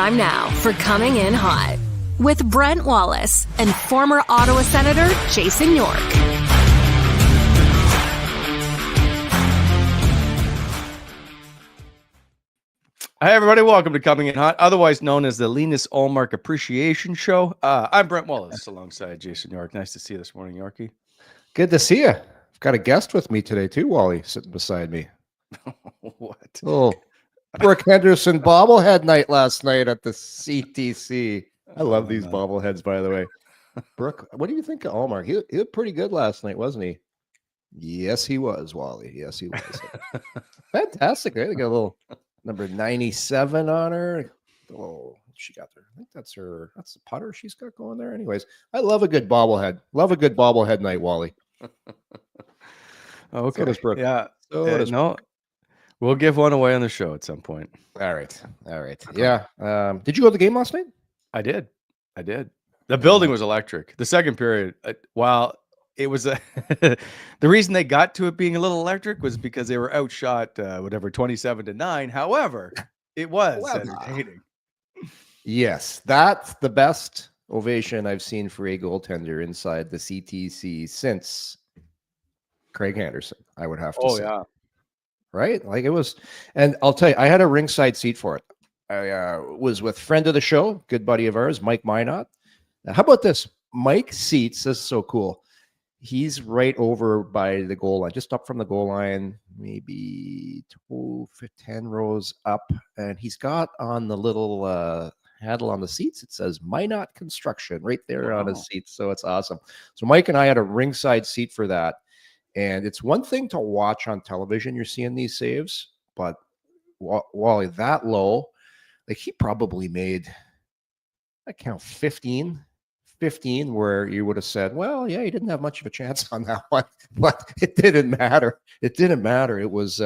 time now for Coming In Hot with Brent Wallace and former Ottawa Senator Jason York. Hi, everybody. Welcome to Coming In Hot, otherwise known as the Linus Ullmark Appreciation Show. I'm Brent Wallace alongside Jason York. Nice to see you this morning, Yorkie. Good to see you. I've got a guest with me today, too, Wally, sitting beside me. What? Oh, Brooke Henderson bobblehead night last night at the CTC. I love these bobbleheads, by the way. Brooke, what do you think of Ullmark? He looked pretty good last night, wasn't he? Yes, he was, Wally. Yes, he was. Fantastic. Right? They got a little number 97 on her. Oh, she got there. I think that's her. That's the putter she's got going there. Anyways, I love a good bobblehead. Love a good bobblehead night, Wally. Okay. So does Brooke. Yeah. No. We'll give one away on the show at some point. All right. Yeah. Did you go to the game last night? I did. The building was electric. The second period, while it was the reason they got to it being a little electric was because they were outshot, 27-9. However, it was entertaining. Yes, that's the best ovation I've seen for a goaltender inside the CTC since Craig Anderson, I would have to say. Yeah. Right? Like it was, and I'll tell you, I had a ringside seat for it. I was with friend of the show, good buddy of ours, Mike Minot. Now, how about this? Mike seats, this is so cool. He's right over by the goal line, just up from the goal line, maybe 10 rows up. And he's got on the little handle on the seats, it says Minot Construction right there on his seat. So it's awesome. So Mike and I had a ringside seat for that. And it's one thing to watch on television, you're seeing these saves, but Wally, that low, like he probably made, I count 15 where you would have said, well, yeah, he didn't have much of a chance on that one, but it didn't matter. It was,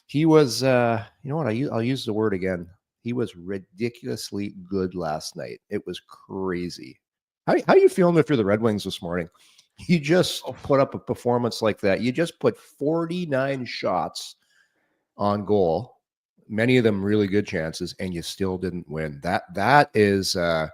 he was, you know what, I'll use the word again. He was ridiculously good last night. It was crazy. How are you feeling if you're the Red Wings this morning? You just put up a performance like that. You just put 49 shots on goal, many of them really good chances, and you still didn't win. That is that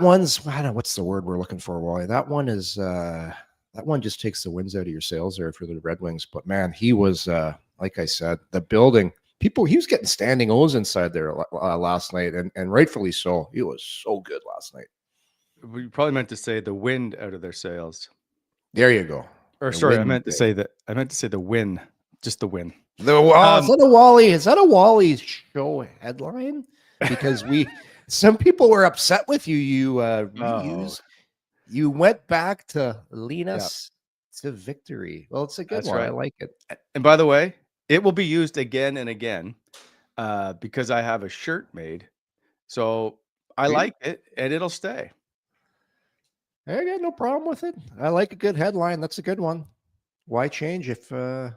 one's, I don't know what's the word we're looking for, Wally. That one is that one just takes the winds out of your sails there for the Red Wings. But man, he was like I said, the building. He was getting standing O's inside there last night, and rightfully so. He was so good last night. We probably meant to say the wind out of their sails. There you go. Or sorry, I meant to say the win, just the win. Is that a Wally show headline? Because some people were upset with you. You went back to Linus to victory. Well, it's a good one. Right. I like it. And by the way, it will be used again and again because I have a shirt made. So I like it and it'll stay. I got no problem with it. I like a good headline. That's a good one. Why change if right.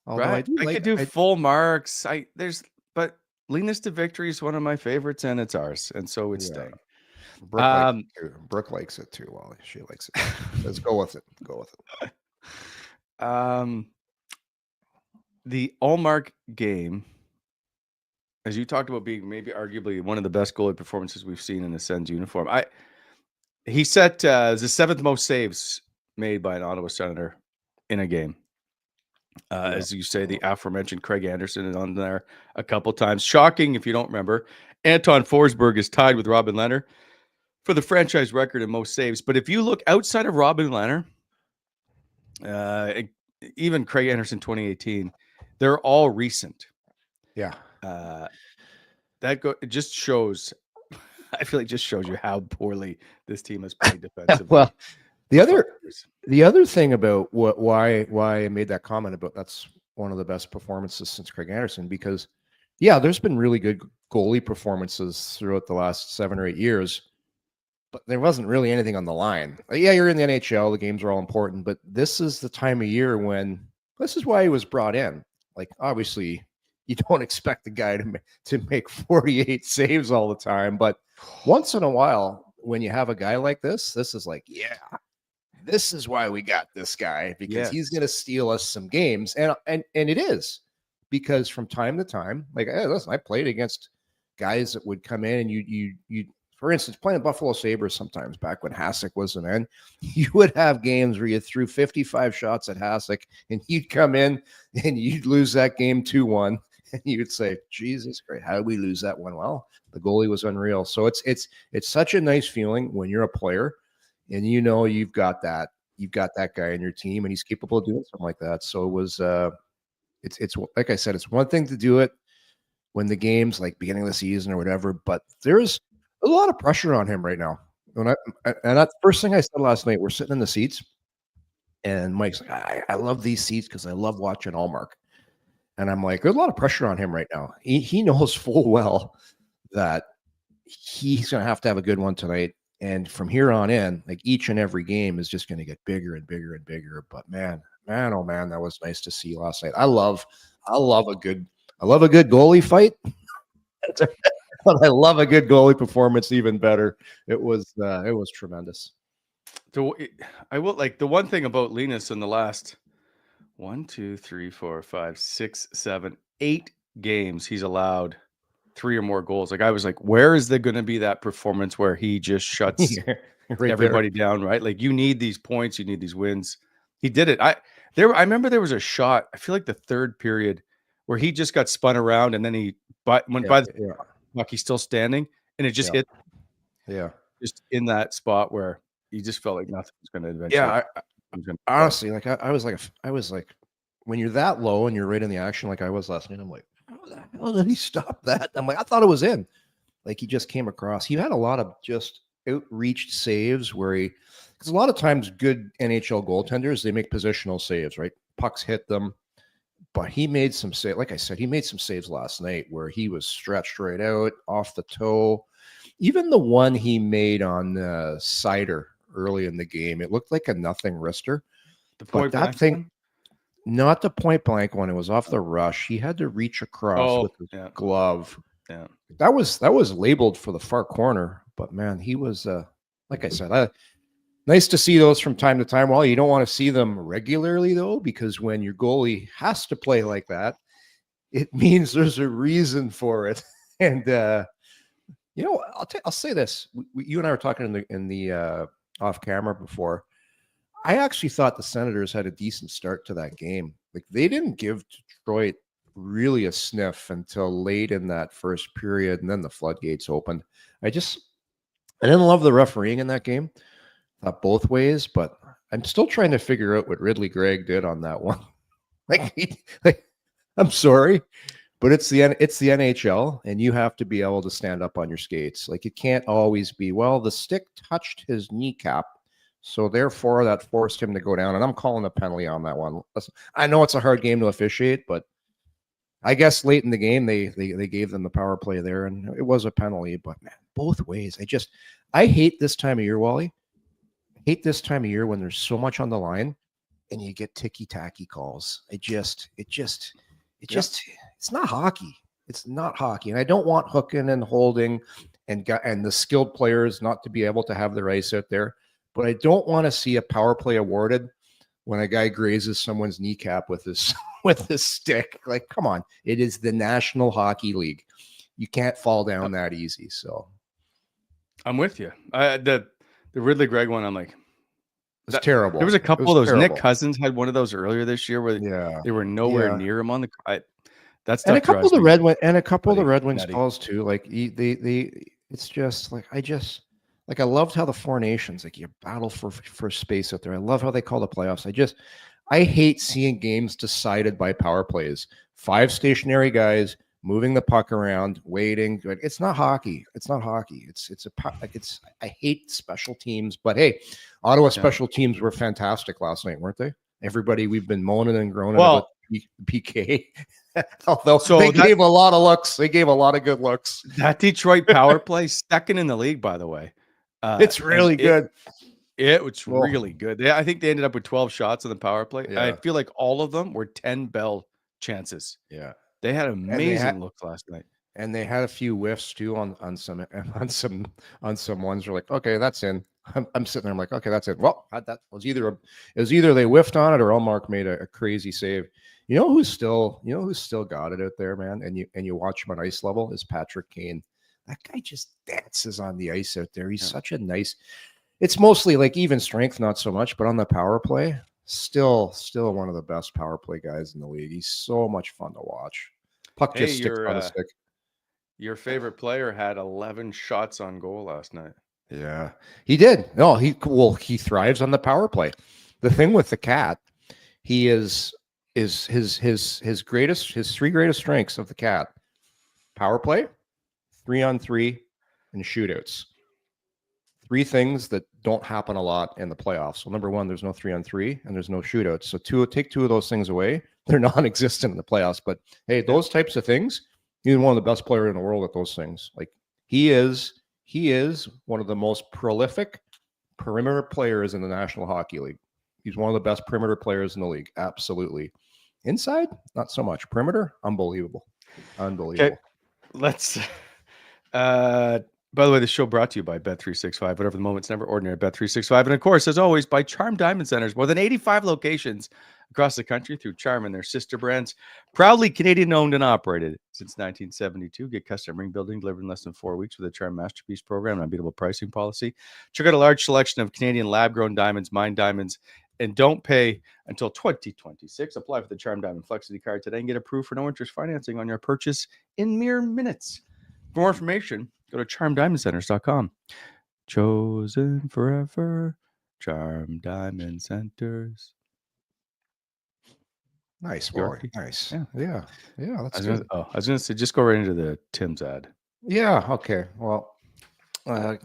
I could do full marks. But Linus to victory is one of my favorites and it's ours. And so it's staying. Brooke likes it too, Wally. She likes it. Let's go with it. The Ullmark game, as you talked about being maybe arguably one of the best goalie performances we've seen in the Sens uniform. He set the seventh most saves made by an Ottawa Senator in a game. As you say, the aforementioned Craig Anderson is on there a couple times. Shocking if you don't remember. Anton Forsberg is tied with Robin Lehner for the franchise record in most saves. But if you look outside of Robin Lehner, even Craig Anderson 2018, they're all recent. Yeah. It just shows. I feel like it just shows you how poorly this team has played defensively. Well, the other thing about why I made that comment about that's one of the best performances since Craig Anderson, because there's been really good goalie performances throughout the last 7 or 8 years, but there wasn't really anything on the line. You're in the NHL, the games are all important, but this is the time of year when this is why he was brought in. Like obviously you don't expect the guy to make 48 saves all the time, but once in a while, when you have a guy like this is like, this is why we got this guy, because he's going to steal us some games. And it is, because from time to time, like, hey, listen, I played against guys that would come in and you for instance, playing Buffalo Sabres sometimes back when Hasek wasn't in, you would have games where you threw 55 shots at Hasek and he'd come in and you'd lose that game 2-1. And you'd say, Jesus Christ, how did we lose that one? Well, the goalie was unreal. So it's such a nice feeling when you're a player and you know you've got that guy in your team and he's capable of doing something like that. So it was it's like I said, it's one thing to do it when the game's like beginning of the season or whatever, but there's a lot of pressure on him right now. And that's the first thing I said last night. We're sitting in the seats and Mike's like, I love these seats because I love watching Ullmark. And I'm like, there's a lot of pressure on him right now. He knows full well that he's going to have a good one tonight. And from here on in, like each and every game is just going to get bigger and bigger and bigger. But man, oh man, that was nice to see last night. I love a good goalie fight. But I love a good goalie performance even better. It was tremendous. So I will like the one thing about Linus in the last 1, 2, 3, 4, 5, 6, 7, 8 games, he's allowed 3 or more goals. Like I was like, where is there going to be that performance where he just shuts everybody down? Right? Like you need these points, you need these wins. He did it. I remember there was a shot. I feel like the third period where he just got spun around and then by the puck, he's still standing and it just hit. Yeah, just in that spot where you just felt like nothing was going to eventually. Yeah, honestly, like I was like, when you're that low and you're right in the action, like I was last night, I'm like, how the hell did he stop that? I'm like, I thought it was in. Like he just came across. He had a lot of just outreached saves where because a lot of times good NHL goaltenders, they make positional saves, right? Pucks hit them. But he made some saves. Like I said, he made some saves last night where he was stretched right out off the toe. Even the one he made on Cider early in the game, it looked like a nothing wrister. The point that thing, not the point blank one. It was off the rush. He had to reach across with his glove. Yeah, that was labeled for the far corner. But man, he was like I said, nice to see those from time to time. Well, you don't want to see them regularly, though, because when your goalie has to play like that, it means there's a reason for it. And I'll say this: you and I were talking in the off camera before. I actually thought the Senators had a decent start to that game. Like they didn't give Detroit really a sniff until late in that first period, and then the floodgates opened. I didn't love the refereeing in that game. Not both ways, but I'm still trying to figure out what Ridley Gregg did on that one. I'm sorry, but it's the NHL, and you have to be able to stand up on your skates. Like it can't always be, well, the stick touched his kneecap, so therefore that forced him to go down. And I'm calling a penalty on that one. Listen, I know it's a hard game to officiate, but I guess late in the game they gave them the power play there, and it was a penalty. But man, both ways. I hate this time of year, Wally. Hate this time of year when there's so much on the line and you get ticky-tacky calls. It's not hockey. It's not hockey. And I don't want hooking and holding and the skilled players not to be able to have their ice out there. But I don't want to see a power play awarded when a guy grazes someone's kneecap with his stick. Like, come on. It is the National Hockey League. You can't fall down that easy. So I'm with you. The Ridley Gregg one, I'm like, it's terrible. There was a couple of those. Terrible. Nick Cousins had one of those earlier this year where they were nowhere near him on the. That's and a couple of the Red Wings calls too. Like it's just like I loved how the Four Nations, like you battle for space out there. I love how they call the playoffs. I hate seeing games decided by power plays. 5 stationary guys moving the puck around, waiting. It's not hockey. It's not hockey. I hate special teams, but hey, Ottawa special teams were fantastic last night, weren't they? Everybody, we've been moaning and groaning about PK. Although they gave a lot of looks. They gave a lot of good looks. That Detroit power play, second in the league, by the way. It's really good. It was really good. I think they ended up with 12 shots on the power play. Yeah. I feel like all of them were 10 Bell chances. Yeah. They had amazing looks last night. And they had a few whiffs too on some ones. You're like, okay, that's in. I'm sitting there. I'm like, okay, that's it. Well, that was either they whiffed on it or Ullmark made a crazy save. You know who's still got it out there, man. And you watch him on ice level is Patrick Kane. That guy just dances on the ice out there. He's such a nice. It's mostly like even strength, not so much, but on the power play, still one of the best power play guys in the league. He's so much fun to watch. Puck just sticks on the stick. Your favorite player had 11 shots on goal last night. Yeah, he did. No, he thrives on the power play. The thing with the Cat, he is his three greatest strengths of the Cat: power play, 3-on-3, and shootouts. Three things that don't happen a lot in the playoffs. So number one, there's no 3-on-3 and there's no shootouts. So take two of those things away, they're non-existent in the playoffs. But hey, those types of things, he's one of the best players in the world at those things. Like he is one of the most prolific perimeter players in the National Hockey League. He's one of the best perimeter players in the league. Absolutely. Inside, not so much. Perimeter, unbelievable. Okay, let's by the way, the show brought to you by Bet365. Whatever the moment's never ordinary, Bet365. And of course, as always, by Charm Diamond Centers. More than 85 locations across the country through Charm and their sister brands. Proudly Canadian owned and operated since 1972. Get custom ring building delivered in less than 4 weeks with a Charm Masterpiece program and unbeatable pricing policy. Check out a large selection of Canadian lab-grown diamonds, mine diamonds, and don't pay until 2026. Apply for the Charm Diamond Flexity card today and get approved for no interest financing on your purchase in mere minutes. For more information, go to charmdiamondcenters.com. Chosen forever, Charm Diamond Centers. Nice, boy. Nice. Yeah. That's I was going to say, just go right into the Tim's ad. Yeah. Okay. Well,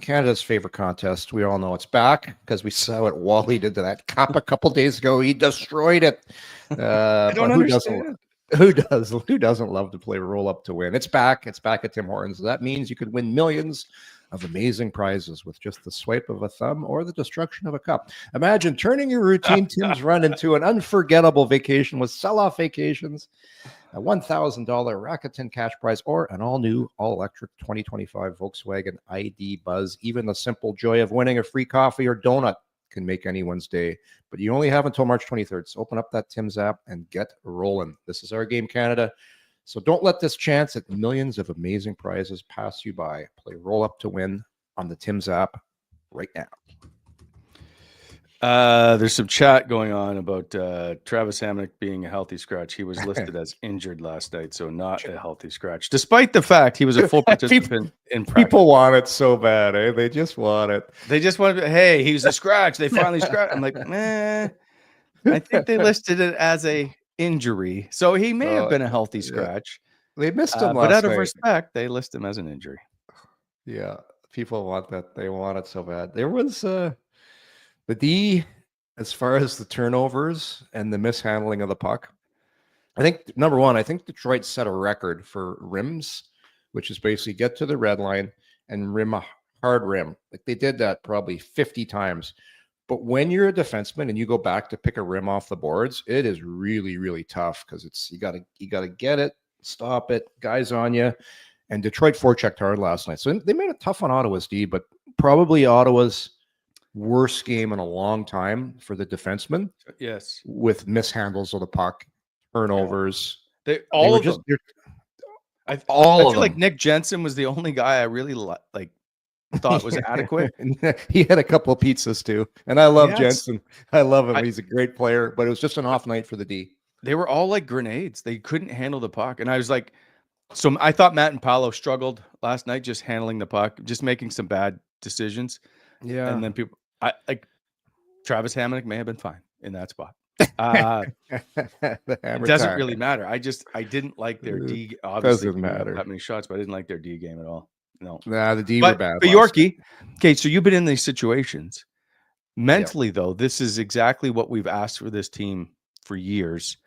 Canada's favorite contest. We all know it's back because we saw what Wally did to that cup a couple days ago. He destroyed it. I don't understand. Who doesn't love to play roll up to win? It's back. It's back at Tim Hortons. That means you could win millions of amazing prizes with just the swipe of a thumb or the destruction of a cup. Imagine turning your routine Tim's run into an unforgettable vacation with sell-off vacations, a $1,000 Rakuten cash prize, or an all-new, all-electric 2025 Volkswagen ID Buzz. Even the simple joy of winning a free coffee or donut can make anyone's day. But you only have until March 23rd. So open up that Tim's app and get rolling. This is our game, Canada. So don't let this chance at millions of amazing prizes pass you by. Play roll up to win on the Tim's app right now. There's some chat going on about Travis Hamonic being a healthy scratch. He was listed as injured last night, so not a healthy scratch, despite the fact he was a full participant in practice. People want it so bad, eh? They just want it. They just want to, hey, he was a scratch. They finally scratched. I'm like, I think they listed it as a injury, so he may have been a healthy scratch. They missed him but out of night. respect, they list him as an injury. Yeah, people want that. They want it so bad. There was the D, as far as the turnovers and the mishandling of the puck. I think number one, I think Detroit set a record for rims, which is basically get to the red line and rim a hard rim. Like they did that probably 50 times. But when you're a defenseman and you go back to pick a rim off the boards, it is really, really tough because it's you gotta get it, stop it, guys on you. And Detroit forechecked hard last night. So they made it tough on Ottawa's D, but probably Ottawa's worst game in a long time for the defenseman. Yes. With mishandles of the puck, turnovers. I feel like Nick Jensen was the only guy I really thought was adequate. He had a couple of pizzas too. And I love Jensen. I love him. He's a great player, but it was just an off night for the D. They were all like grenades. They couldn't handle the puck. And I was like, so I thought Matt and Paolo struggled last night just handling the puck, just making some bad decisions. Yeah. And then Travis Hamonic may have been fine in that spot. It doesn't really matter. I didn't like their D. Obviously, doesn't matter that many shots, but I didn't like their D game at all. No, the D were bad. But Yorkie, okay, so you've been in these situations. Mentally, though, this is exactly what we've asked for this team for years: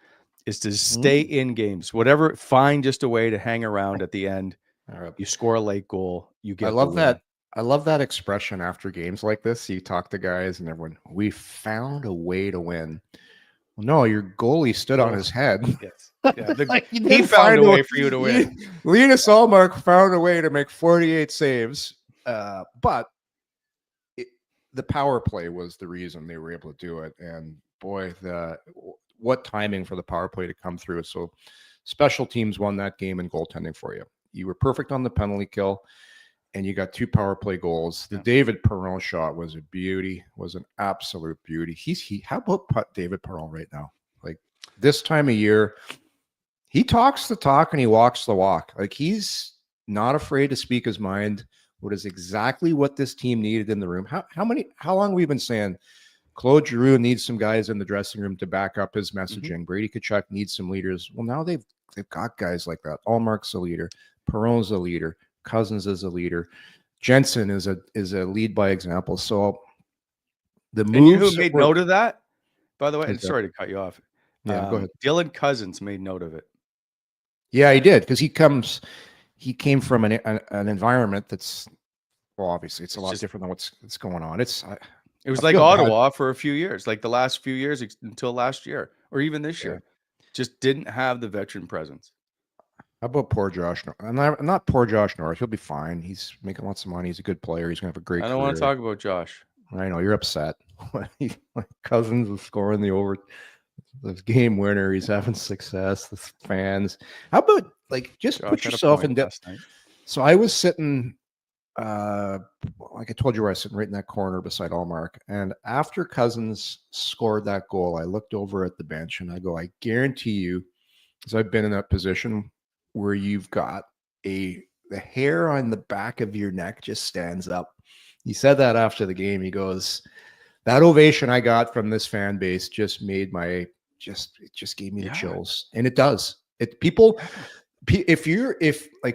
is to stay in games. Whatever, find just a way to hang around at the end. You score a late goal. You get. I love that. I love that expression after games like this. You talk to guys and everyone, we found a way to win. Well, no, your goalie stood on his head. Yes. Yeah, he found a way for you to win. Linus Ullmark found a way to make 48 saves. But the power play was the reason they were able to do it. And boy, what timing for the power play to come through. So special teams won that game and goaltending for you. You were perfect on the penalty kill. and you got 2 power play goals. The David Perron shot was a beauty, was an absolute beauty. How about David Perron right now? Like this time of year, he talks the talk and he walks the walk. Like he's not afraid to speak his mind. What is exactly what this team needed in the room? How long we've been saying Claude Giroux needs some guys in the dressing room to back up his messaging. Brady Tkachuk needs some leaders. Well, now they've got guys like that. Ullmark's a leader. Perron's a leader. Cozens is a leader. Jensen is a lead by example. So the moves. And you know who made note of that? By the way, and Who's that? sorry to cut you off. Yeah, go ahead. Dylan Cozens made note of it. Yeah, he did, because he came from an environment that's, well, obviously it's a lot different than what's going on. It was like Ottawa for a few years, like the last few years until last year, or even this year, just didn't have the veteran presence. How about poor Josh? Not poor Josh Norris. He'll be fine. He's making lots of money. He's a good player. He's gonna have a great. I don't want to talk about Josh. I know you're upset. Cozens was scoring the game winner. He's having success. The fans. How about just put yourself in depth? So I was sitting, like I told you, where I was sitting right in that corner beside Ullmark. And after Cozens scored that goal, I looked over at the bench and I go, I guarantee you, because I've been in that position where you've got the hair on the back of your neck just stands up. He said that after the game. He goes, that ovation I got from this fan base just made it just gave me the chills. And it does. If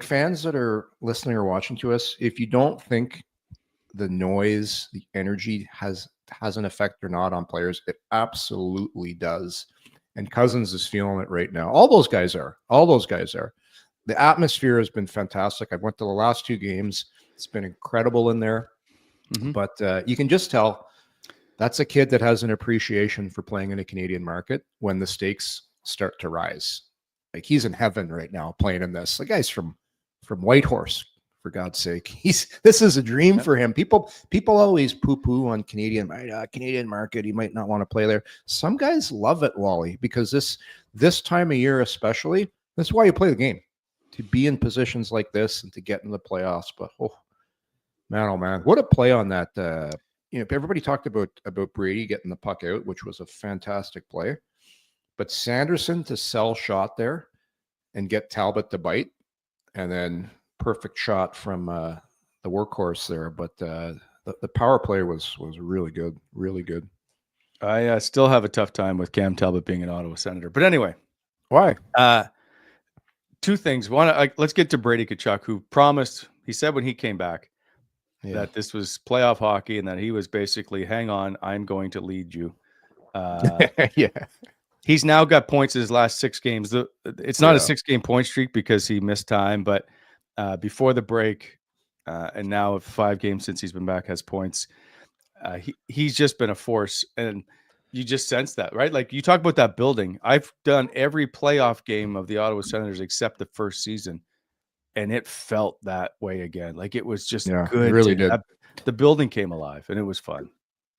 fans that are listening or watching to us, if you don't think the noise, the energy has an effect or not on players, it absolutely does. And Cozens is feeling it right now. All those guys are. The atmosphere has been fantastic. I went to the last 2 games. It's been incredible in there. But you can just tell that's a kid that has an appreciation for playing in a Canadian market when the stakes start to rise. Like he's in heaven right now playing in this. The guy's from Whitehorse, for God's sake. This is a dream for him. People always poo-poo on Canadian market. He might not want to play there. Some guys love it, Wally, because this time of year especially, that's why you play the game, to be in positions like this and to get in the playoffs. But oh man, what a play on that. Everybody talked about Brady getting the puck out, which was a fantastic play. But Sanderson to sell shot there and get Talbot to bite, and then perfect shot from the workhorse there. But the power play was really good, really good. I still have a tough time with Cam Talbot being an Ottawa Senator. But anyway. Why? 2 things. One, let's get to Brady Tkachuk, who promised, he said when he came back, that this was playoff hockey and that he was basically, hang on, I'm going to lead you. He's now got points in his last 6 games. It's not a 6-game point streak because he missed time, but before the break, and now 5 games since he's been back, has points. He's just been a force, and you just sense that, right? Like you talk about that building. I've done every playoff game of the Ottawa Senators except the first season, and it felt that way again. Like it was just good. It really did. The building came alive, and it was fun.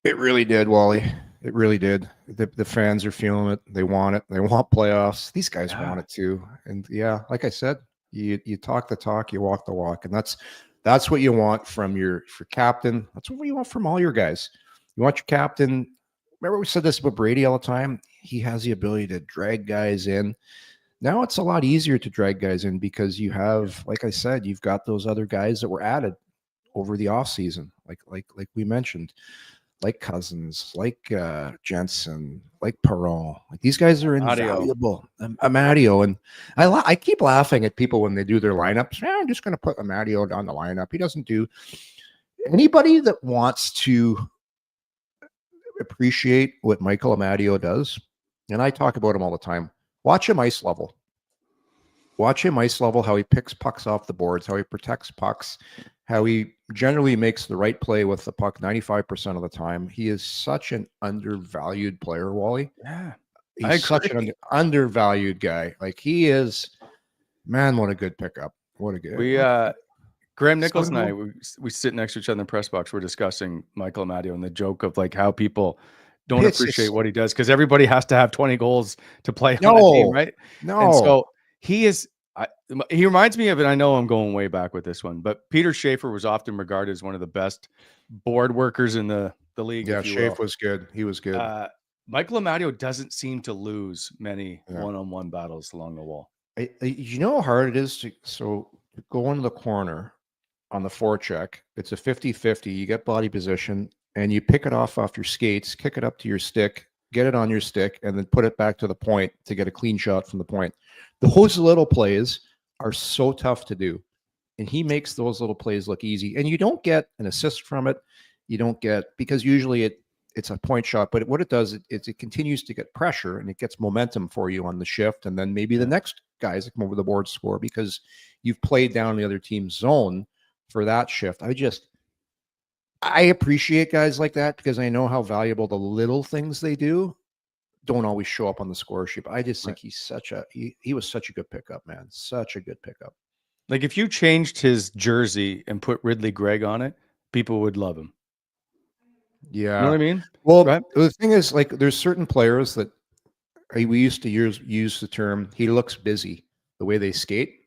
It really did, Wally. It really did. The fans are feeling it. They want it. They want playoffs. These guys want it too. And like I said, you talk the talk, you walk the walk, and that's what you want from your captain. That's what you want from all your guys. You want your captain. Remember we said this about Brady all the time. He has the ability to drag guys in. Now it's a lot easier to drag guys in because you have, like I said, you've got those other guys that were added over the offseason, like we mentioned. Like Cozens, like Jensen, like Perron. Like these guys are invaluable. Amadio. And I keep laughing at people when they do their lineups. I'm just going to put Amadio down the lineup. He doesn't do anybody that wants to appreciate what Michael Amadio does. And I talk about him all the time. Watch him ice level. Watch him ice level, how he picks pucks off the boards, how he protects pucks, how he generally makes the right play with the puck 95% of the time. He is such an undervalued player, Wally. Yeah. He's such an undervalued guy. Like he is, man, what a good pickup. What a good. Graham Nichols and I, we sit next to each other in the press box. We're discussing Michael Amadio and the joke of like how people don't appreciate what he does because everybody has to have 20 goals to play on a team, right? No. And so he is He reminds me of, and I know I'm going way back with this one, but Peter Schaefer was often regarded as one of the best board workers in the league. Yeah, if you Schaefer will. was good. He was good. Michael Amadio doesn't seem to lose many one-on-one battles along the wall. You know how hard it is to go into the corner on the forecheck. It's a 50-50. You get body position and you pick it off your skates, kick it up to your stick, get it on your stick, and then put it back to the point to get a clean shot from the point. Those little plays are so tough to do. And he makes those little plays look easy. And you don't get an assist from it. You don't get, because usually it's a point shot, but what it does is it continues to get pressure and it gets momentum for you on the shift. And then maybe the next guys that come over the board score because you've played down the other team's zone for that shift. I appreciate guys like that because I know how valuable the little things they do don't always show up on the score sheet. But I just think he's he was such a good pickup, man. Such a good pickup. Like if you changed his jersey and put Ridley Gregg on it, people would love him. Yeah. You know what I mean? Well, the thing is, like, there's certain players that we used to use the term, he looks busy, the way they skate.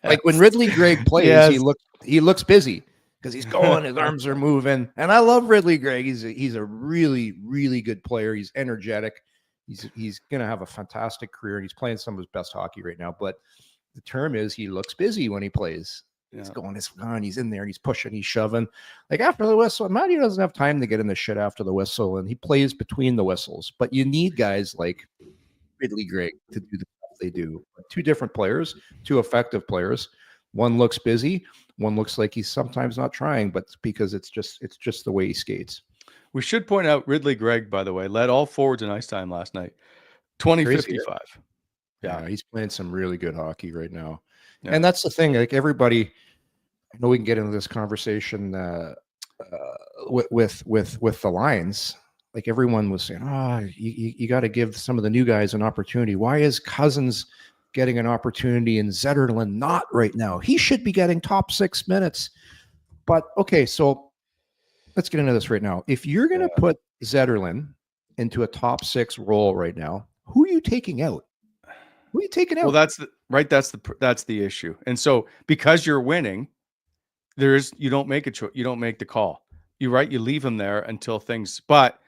Like when Ridley Gregg plays, he looks busy because he's going, his arms are moving. And I love Ridley Gregg. He's a really, really good player. He's energetic. He's going to have a fantastic career, and he's playing some of his best hockey right now. But the term is he looks busy when he plays. He's going, he's in there, and he's pushing, he's shoving. Like after the whistle, Matty doesn't have time to get in the shit after the whistle, and he plays between the whistles. But you need guys like Ridley Gregg to do the stuff they do. Two different players, two effective players. One looks busy, one looks like he's sometimes not trying, but because it's just the way he skates. We should point out Ridley Gregg, by the way, led all forwards in ice time last night. 20-55. Yeah, he's playing some really good hockey right now. Yeah. And that's the thing. Like everybody, I know we can get into this conversation with the Lions. Like everyone was saying, you got to give some of the new guys an opportunity. Why is Cozens getting an opportunity and Zetterlund not right now? He should be getting top 6 minutes. But okay, so let's get into this right now. If you're going to put Zetterlund into a top 6 role right now, who are you taking out? Who are you taking out? Well, that's the issue. And so because you're winning, you don't make a choice. You don't make the call. You leave him there until things. But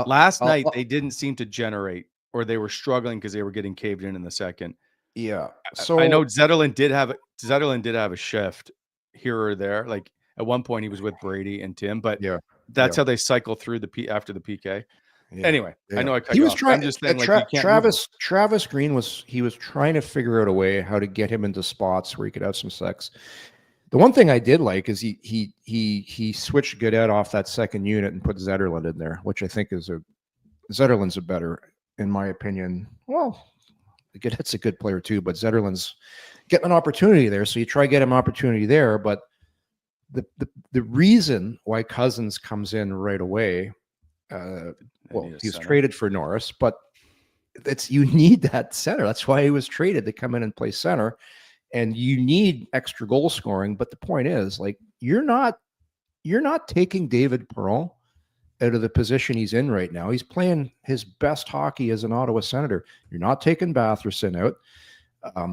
last night they didn't seem to generate, or they were struggling because they were getting caved in the second. Yeah. So I know Zetterlund did have a shift here or there. Like at one point he was with Brady and Tim, but that's how they cycle through after the PK. Yeah. Anyway, I know I cut you off. I'm just saying, Travis Green was trying to figure out a way how to get him into spots where he could have some sex. The one thing I did like is he switched Godet off that second unit and put Zetterlund in there, which I think Zetterlund's a better, in my opinion. Well, Godet's a good player too, but Zetterlund's getting an opportunity there, so you try to get him an opportunity there. But the reason why Cozens comes in right away. He was traded for Norris, but you need that center. That's why he was traded, to come in and play center, and you need extra goal scoring. But the point is, like, you're not taking David Perron out of the position he's in right now. He's playing his best hockey as an Ottawa Senator. You're not taking Batherson out.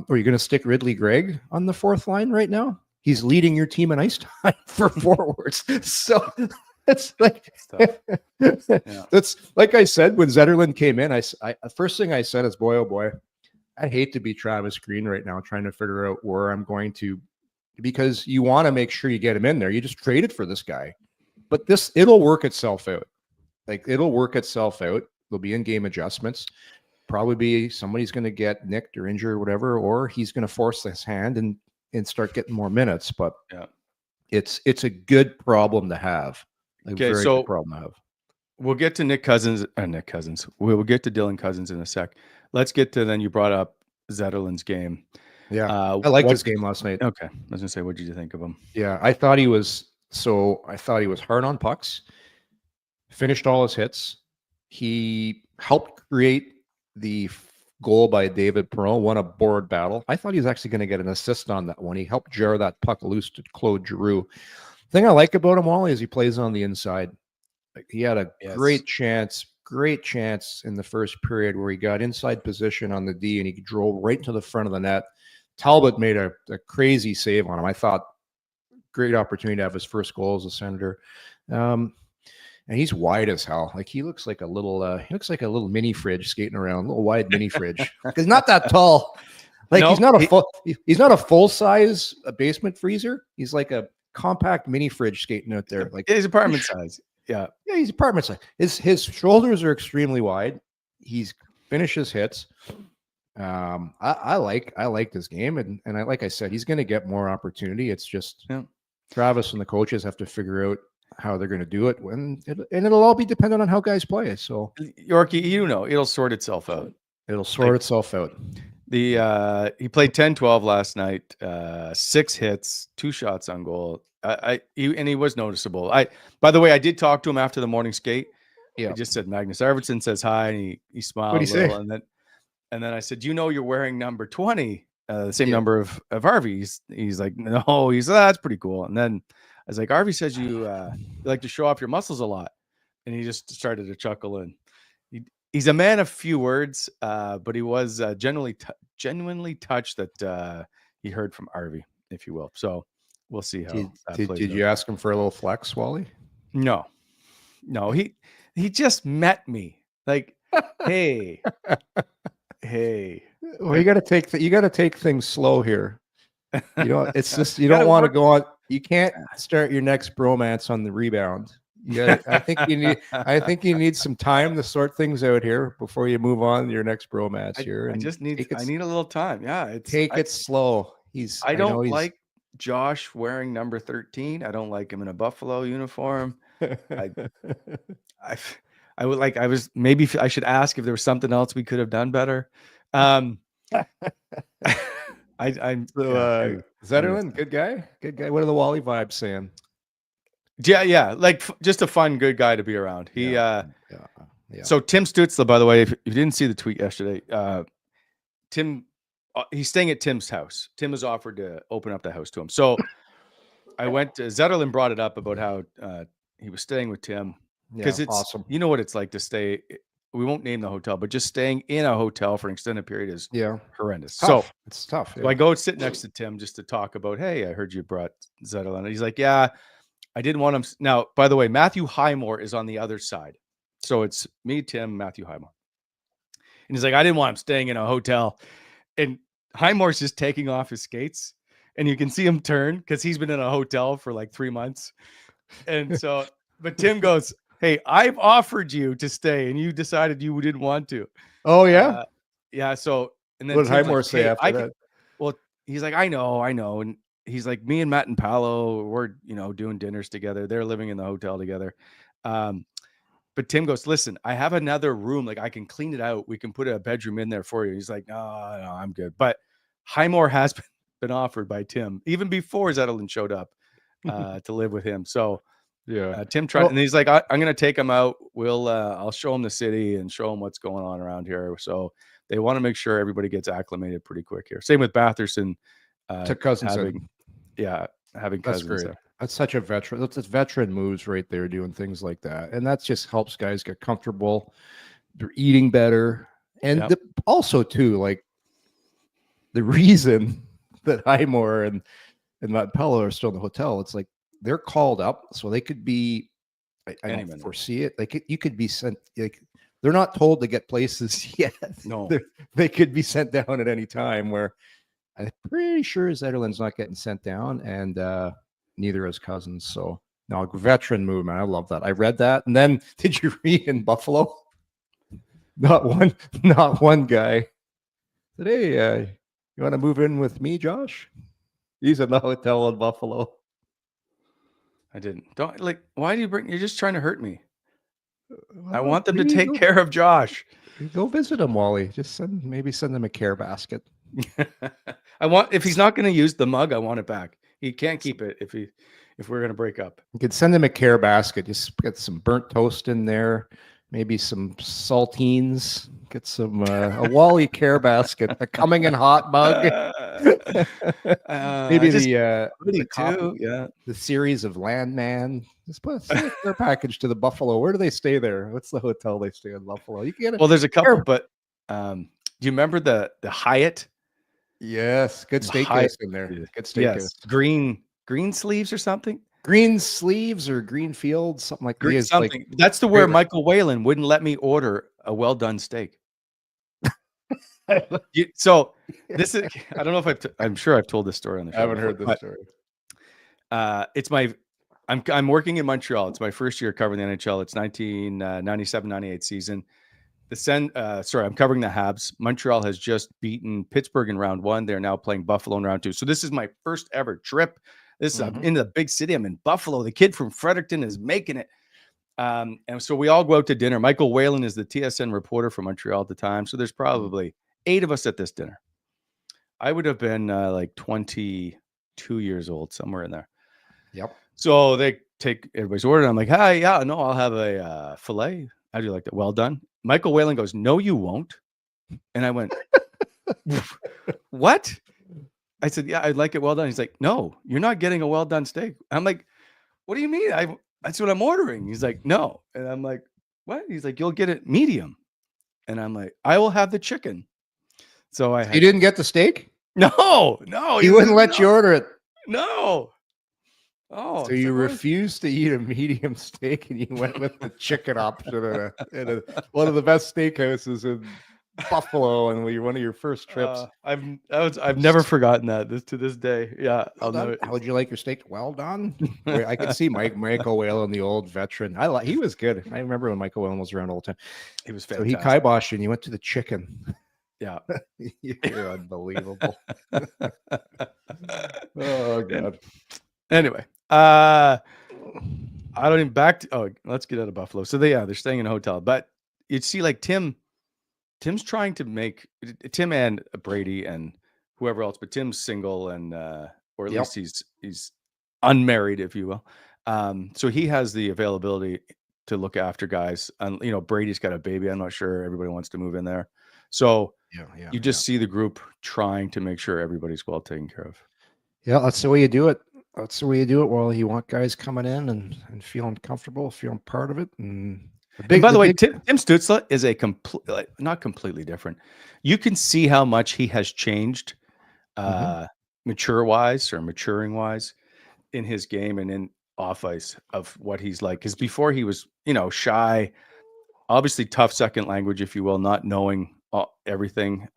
Or you're going to stick Ridley Gregg on the fourth line right now. He's leading your team in ice time for forwards. So it's like, that's like I said, when Zetterlund came in, the first thing I said is, boy, oh boy, I hate to be Travis Green right now, trying to figure out where I'm going to, because you want to make sure you get him in there. You just traded for this guy, but it'll work itself out. Like, it'll work itself out. There'll be in-game adjustments. Probably be somebody's going to get nicked or injured or whatever, or he's going to force his hand and start getting more minutes. But it's a good problem to have. Okay, so good problem to have. We'll get to Nick Cozens. We'll get to Dylan Cozens in a sec. Let's get to, then you brought up Zetterlund's game. Yeah, I liked his game last night. Okay, I was gonna say, what did you think of him? Yeah, I thought he was hard on pucks. Finished all his hits. He helped create the goal by David Perron, won a board battle. I thought he was actually going to get an assist on that one. He helped jar that puck loose to Claude Giroux. The thing I like about him, Wally, is he plays on the inside. Like, he had a great chance great chance in the first period where he got inside position on the D and he drove right to the front of the net. Talbot made a crazy save on him. I thought great opportunity to have his first goal as a Senator. And he's wide as hell. Like he looks like a little mini fridge skating around, a little wide mini fridge. He's not that tall. Like no, he's not a full size basement freezer. He's like a compact mini fridge skating out there. Like he's apartment size. Yeah, he's apartment size. His shoulders are extremely wide. He's finishes hits. I like this game, and like I said, he's going to get more opportunity. It's just Travis and the coaches have to figure out how they're going to do it and it'll all be dependent on how guys play. So Yorkie, it'll sort itself out. It'll sort itself out. He played 10-12 last night, 6 hits, 2 shots on goal. He was noticeable. By the way, I did talk to him after the morning skate. Yeah. I just said Magnus Arvidsson says hi, and he smiled a little, and then I said, you're wearing number 20, the same number of Harvey. He's like, no, that's pretty cool. And then I was like, Harvey says you like to show off your muscles a lot. And he just started to chuckle. And he's a man of few words, but he was genuinely touched that he heard from Harvey, if you will. So we'll see how did you ask him for a little flex, Wally? No, he just met me. Like, hey. Well, you got to take things slow here. It's just you don't want to go on. You can't start your next bromance on the rebound. I think you need some time to sort things out here before you move on to your next bromance here. I need a little time. Yeah, take it slow. I don't like Josh wearing number 13. I don't like him in a Buffalo uniform. Maybe I should ask if there was something else we could have done better. Zetterlund, good guy. What are the Wally vibes saying? Yeah, like just a fun, good guy to be around. So Tim Stutzla, by the way, if you didn't see the tweet yesterday, Tim, he's staying at Tim's house. Tim has offered to open up the house to him. So I went to Zetterlund, brought it up about how he was staying with Tim because it's awesome. You know what it's like to stay. We won't name the hotel, but just staying in a hotel for an extended period is horrendous. So it's tough. So I go sit next to Tim just to talk about, hey, I heard you brought Zetterlund. He's like, yeah, I didn't want him. Now, by the way, Matthew Highmore is on the other side. So it's me, Tim, Matthew Highmore. And he's like, I didn't want him staying in a hotel. And Highmore's just taking off his skates. And you can see him turn because he's been in a hotel for like 3 months. And so, but Tim goes, hey, I've offered you to stay and you decided you didn't want to. Oh, yeah? Yeah. So, and then what did Highmore say after that? Well, he's like, I know. And he's like, me and Matt and Paolo, we're, doing dinners together. They're living in the hotel together. But Tim goes, listen, I have another room. Like I can clean it out. We can put a bedroom in there for you. He's like, no, I'm good. But Highmore has been offered by Tim even before Zetterlund showed up to live with him. So, yeah, Tim tried, and he's like, I'm going to take him out. I'll show him the city and show him what's going on around here. So they want to make sure everybody gets acclimated pretty quick here. Same with Batherson. To Cozens. Having Cozens. That's great. There. That's such a veteran. That's veteran moves right there, doing things like that. And that just helps guys get comfortable. They're eating better. And also too, like the reason that Highmore and Matt Pello are still in the hotel, it's like, they're called up, so they could be. I don't foresee it. Like you could be sent. Like they're not told to get places yet. No, they could be sent down at any time. Where I'm pretty sure Zetterlund's not getting sent down, and neither is Cozens. So no, veteran move, man. I love that. I read that, and then did you read in Buffalo? Not one guy said, "Hey, you want to move in with me, Josh?" He's in the hotel in Buffalo. I didn't. Why do you you're just trying to hurt me. I want them to take care of Josh. Go visit him, Wally. Just send him a care basket. If he's not going to use the mug, I want it back. He can't keep it if we're going to break up. You could send him a care basket. Just get some burnt toast in there, maybe some saltines. Get some a Wally care basket, a coming in hot mug. Maybe just the copy, too. Yeah. the series of Landman. Just put a care package to the Buffalo. Where do they stay there? What's the hotel they stay in Buffalo? You can get it. Well, there's a couple, but do you remember the Hyatt? Yes, good The steakhouse Hyatt. in there. Good steakhouse. Yes, green sleeves or something. Green sleeves or green fields, something like Green these. something. That's the where Michael Whalen wouldn't let me order a well done steak. So this is, I don't know if I'm sure I've told this story on the show. I haven't heard this story. It's I'm working in Montreal. It's my first year covering the NHL. It's 1997-98 season. I'm covering the Habs. Montreal has just beaten Pittsburgh in round 1. They're now playing Buffalo in round 2. So this is my first ever trip. This is in the big city. I'm in Buffalo. The kid from Fredericton is making it. And so we all go out to dinner. Michael Whalen is the TSN reporter for Montreal at the time. So there's probably 8 of us at this dinner. I would have been like 22 years old, somewhere in there. Yep. So they take everybody's order. I'm like, hi, yeah, no, I'll have a filet. How do you like that? Well done. Michael Whalen goes, no, you won't. And I went, what? I said, yeah, I'd like it well done. He's like, no, you're not getting a well done steak. I'm like, what do you mean? That's what I'm ordering. He's like, no. And I'm like, what? He's like, you'll get it medium. And I'm like, I will have the chicken. So you didn't get the steak? No. He wouldn't let you order it. No. Oh, so you refused to eat a medium steak and you went with the chicken option in one of the best steakhouses in Buffalo, and one of your first trips. I've never forgotten that to this day. Yeah, I'll know it. How would you like your steak? Well done. I could see Michael Whalen, the old veteran. He was good. I remember when Michael Whalen was around all the time. He was fantastic. So he kiboshed and you went to the chicken. Yeah, you're unbelievable. Oh God. Anyway, I don't even let's get out of Buffalo. So they're staying in a hotel, but you'd see like Tim's trying to make Tim and Brady and whoever else, but Tim's single and or at least he's unmarried, if you will. So he has the availability to look after guys. And Brady's got a baby. I'm not sure everybody wants to move in there. So you just see the group trying to make sure everybody's well taken care of. Yeah, that's the way you do it. That's the way you do it. Well, you want guys coming in and feeling comfortable, feeling part of it. And by the way, Tim Stützle is not completely different. You can see how much he has changed, maturing wise, in his game and in off ice of what he's like. Because before he was, shy, obviously tough second language, if you will, not knowing everything,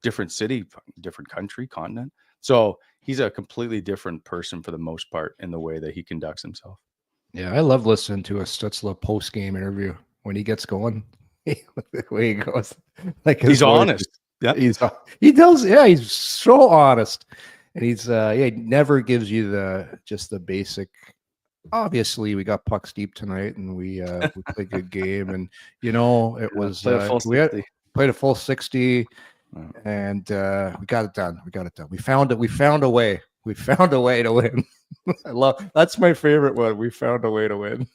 different city, different country, continent. So he's a completely different person for the most part in the way that he conducts himself. Yeah, I love listening to a Stützle post-game interview when he gets going. The way he goes, like he's honest. Yeah, he does. Yeah, he's so honest, and he never gives you the basic. Obviously, we got pucks deep tonight, and we played a good game, and it was played a full 60. And we got it done. We found a way. We found a way to win. That's my favorite one. We found a way to win.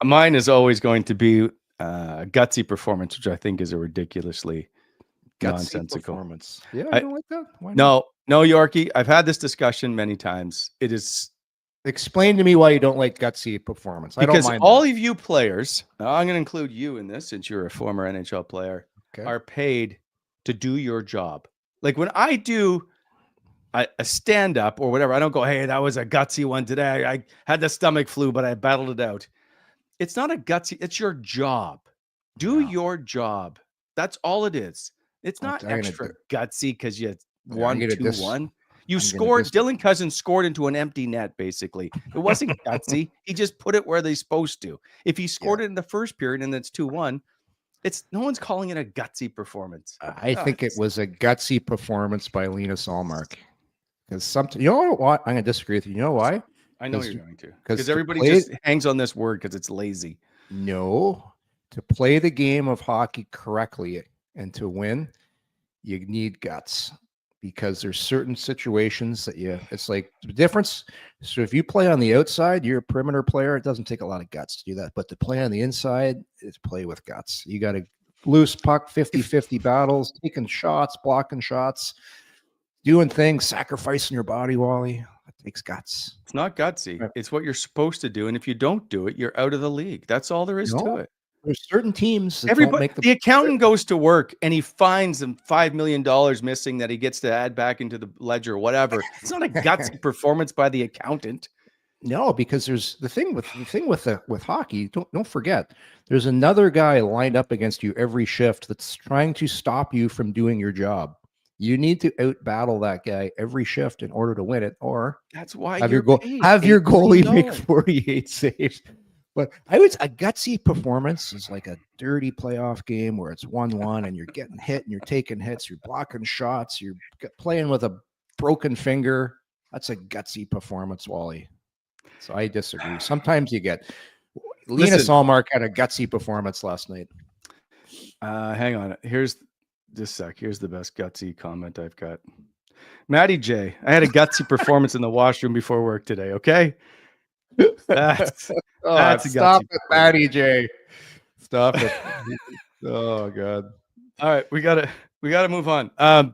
Mine is always going to be a gutsy performance, which I think is a ridiculously nonsensical performance. Yeah, I don't like that. Why not? No, Yorkie. I've had this discussion many times. It is. Explain to me why you don't like gutsy performance. Because all of you players, I'm going to include you in this since you're a former NHL player, are paid to do your job. Like when I do a stand-up or whatever, I don't go, hey, that was a gutsy one today. I had the stomach flu, but I battled it out. It's not a gutsy. It's your job. Do your job. That's all it is. It's not extra gutsy because you won 2-1. You scored. Dylan Cozens scored into an empty net, basically. It wasn't gutsy. He just put it where they're supposed to. If he scored it in the first period and it's 2-1, no one's calling it a gutsy performance. I think it was a gutsy performance by Linus Ullmark. Because you know what? I'm going to disagree with you. You know why? I know you're going to. Because everybody just hangs on this word because it's lazy. No. To play the game of hockey correctly and to win, you need guts. Because there's certain situations that it's like the difference. So if you play on the outside, you're a perimeter player. It doesn't take a lot of guts to do that. But to play on the inside is play with guts. You got to loose puck, 50-50 battles, taking shots, blocking shots, doing things, sacrificing your body, Wally. It takes guts. It's not gutsy. Right. It's what you're supposed to do. And if you don't do it, you're out of the league. That's all there is to No, it. there's certain teams that don't Everybody, make the accountant goes to work and he finds them $5 million missing that he gets to add back into the ledger, whatever. It's not a gutsy performance by the accountant. No, because there's the thing with hockey. Don't forget, there's another guy lined up against you every shift that's trying to stop you from doing your job. You need to out battle that guy every shift in order to win it, or that's why have your goalie make 48 saves. But a gutsy performance is like a dirty playoff game where it's 1-1 and you're getting hit and you're taking hits, you're blocking shots, you're playing with a broken finger. That's a gutsy performance, Wally. So I disagree. Sometimes you get Linus Ullmark had a gutsy performance last night. Hang on. Here's just a sec. Here's the best gutsy comment I've got. Matty J, I had a gutsy performance in the washroom before work today. Okay. That's stop it, Matty J. Stop it. Oh God. All right, we gotta move on. By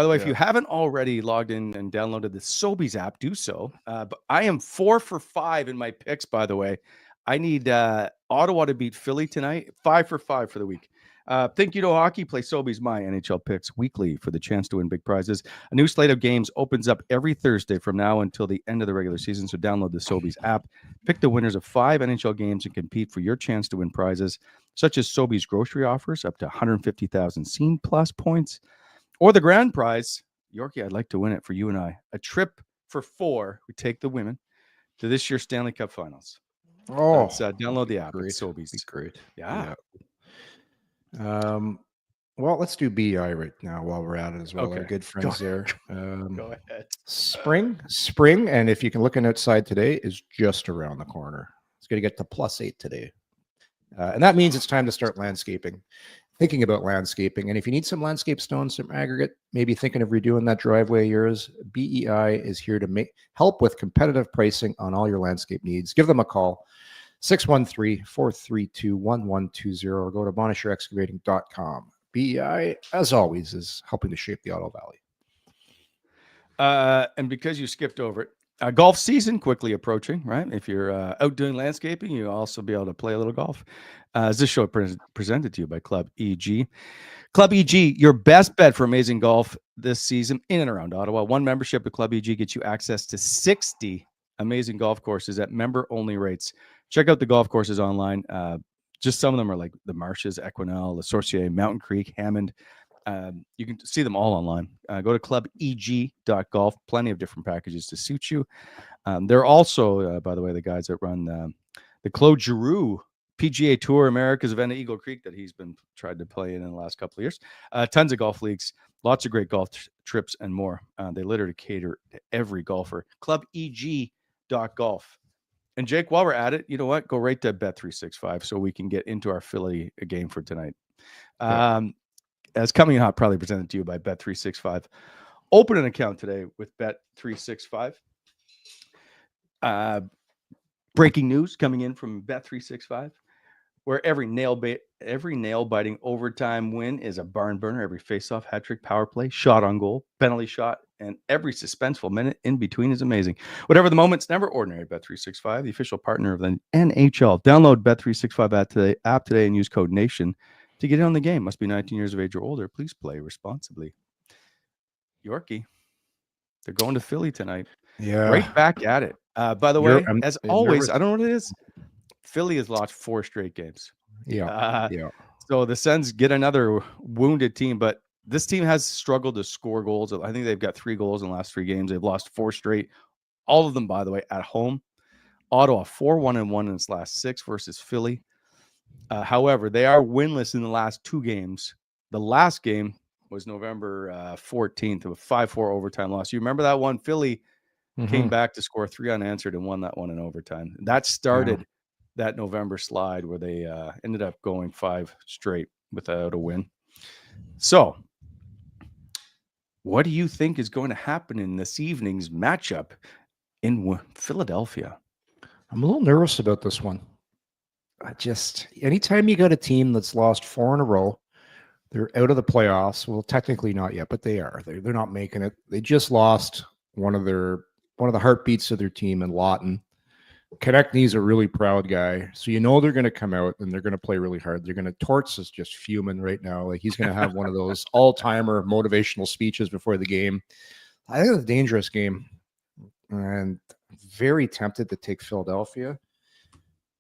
the way, if you haven't already logged in and downloaded the Sobeys app, do so. But I am 4 for 5 in my picks, by the way. I need Ottawa to beat Philly tonight. 5 for 5 for the week. Think you know hockey? Play Sobeys My NHL Picks weekly for the chance to win big prizes. A new slate of games opens up every Thursday from now until the end of the regular season. So download the Sobeys app, pick the winners of 5 NHL games, and compete for your chance to win prizes such as Sobeys grocery offers up to 150,000 Scene Plus points, or the grand prize, Yorkie, I'd like to win it for you and I. A trip for 4. We take the women to this year's Stanley Cup Finals. Oh, download the app. Great. It's Sobeys. Great. Yeah. Well, let's do BI right now while we're at it as well. Okay. Our good friends there. Go ahead. Spring, and if you can look outside today, is just around the corner. It's going to get to +8 today. And that means it's time to start landscaping. Thinking about landscaping. And if you need some landscape stones, some aggregate, maybe thinking of redoing that driveway of yours, BEI is here to help with competitive pricing on all your landscape needs. Give them a call, 613-432-1120, or go to bonishirexcavating.com. BEI, as always, is helping to shape the Ottawa Valley. And because you skipped over it, golf season quickly approaching, right? If you're out doing landscaping, you'll also be able to play a little golf. This show presented to you by Club EG. Club EG, your best bet for amazing golf this season in and around Ottawa. One membership at Club EG gets you access to 60 amazing golf courses at member-only rates. Check out the golf courses online. Just some of them are like the Marshes, Equinel, Le Sorcier, Mountain Creek, Hammond. You can see them all online. Go to clubeg.golf. Plenty of different packages to suit you. They're also, by the way, the guys that run the Claude Giroux PGA Tour, America's event at Eagle Creek that he's been tried to play in the last couple of years. Tons of golf leagues, lots of great golf trips, and more. They literally cater to every golfer. Clubeg.golf. And Jake, while we're at it, you know what? Go right to Bet365 so we can get into our Philly game for tonight. As Coming Hot, probably presented to you by Bet365. Open an account today with Bet365. Breaking news coming in from Bet365, where every nail-biting overtime win is a barn burner. Every face-off, hat-trick, power play, shot on goal, penalty shot, and every suspenseful minute in between is amazing. Whatever the moment's never ordinary. Bet365, the official partner of the NHL. Download Bet365 app today and use code NATION to get in on the game. Must be 19 years of age or older. Please play responsibly. Yorkie, they're going to Philly tonight. Yeah. Right back at it. By the way, as always, nervous. I don't know what it is. Philly has lost 4 straight games. Yeah. So the Sens get another wounded team, but this team has struggled to score goals. I think they've got 3 goals in the last 3 games. They've lost 4 straight. All of them, by the way, at home. Ottawa 4-1-1 in its last 6 versus Philly. However, they are winless in the last 2 games. The last game was November 14th, of a 5-4 overtime loss. You remember that one? Philly came back to score 3 unanswered and won that one in overtime. That started that November slide where they ended up going 5 straight without a win. So, what do you think is going to happen in this evening's matchup in Philadelphia? I'm a little nervous about this one. just anytime you got a team that's lost 4 in a row, they're out of the playoffs. Well, technically not yet, but they are. They're not making it. They just lost one of the heartbeats of their team in Lawton. Konechny's a really proud guy, so you know they're going to come out and they're going to play really hard. They're going to. Torts is just fuming right now. Like he's going to have one of those all-timer motivational speeches before the game. I think it's a dangerous game, and very tempted to take Philadelphia.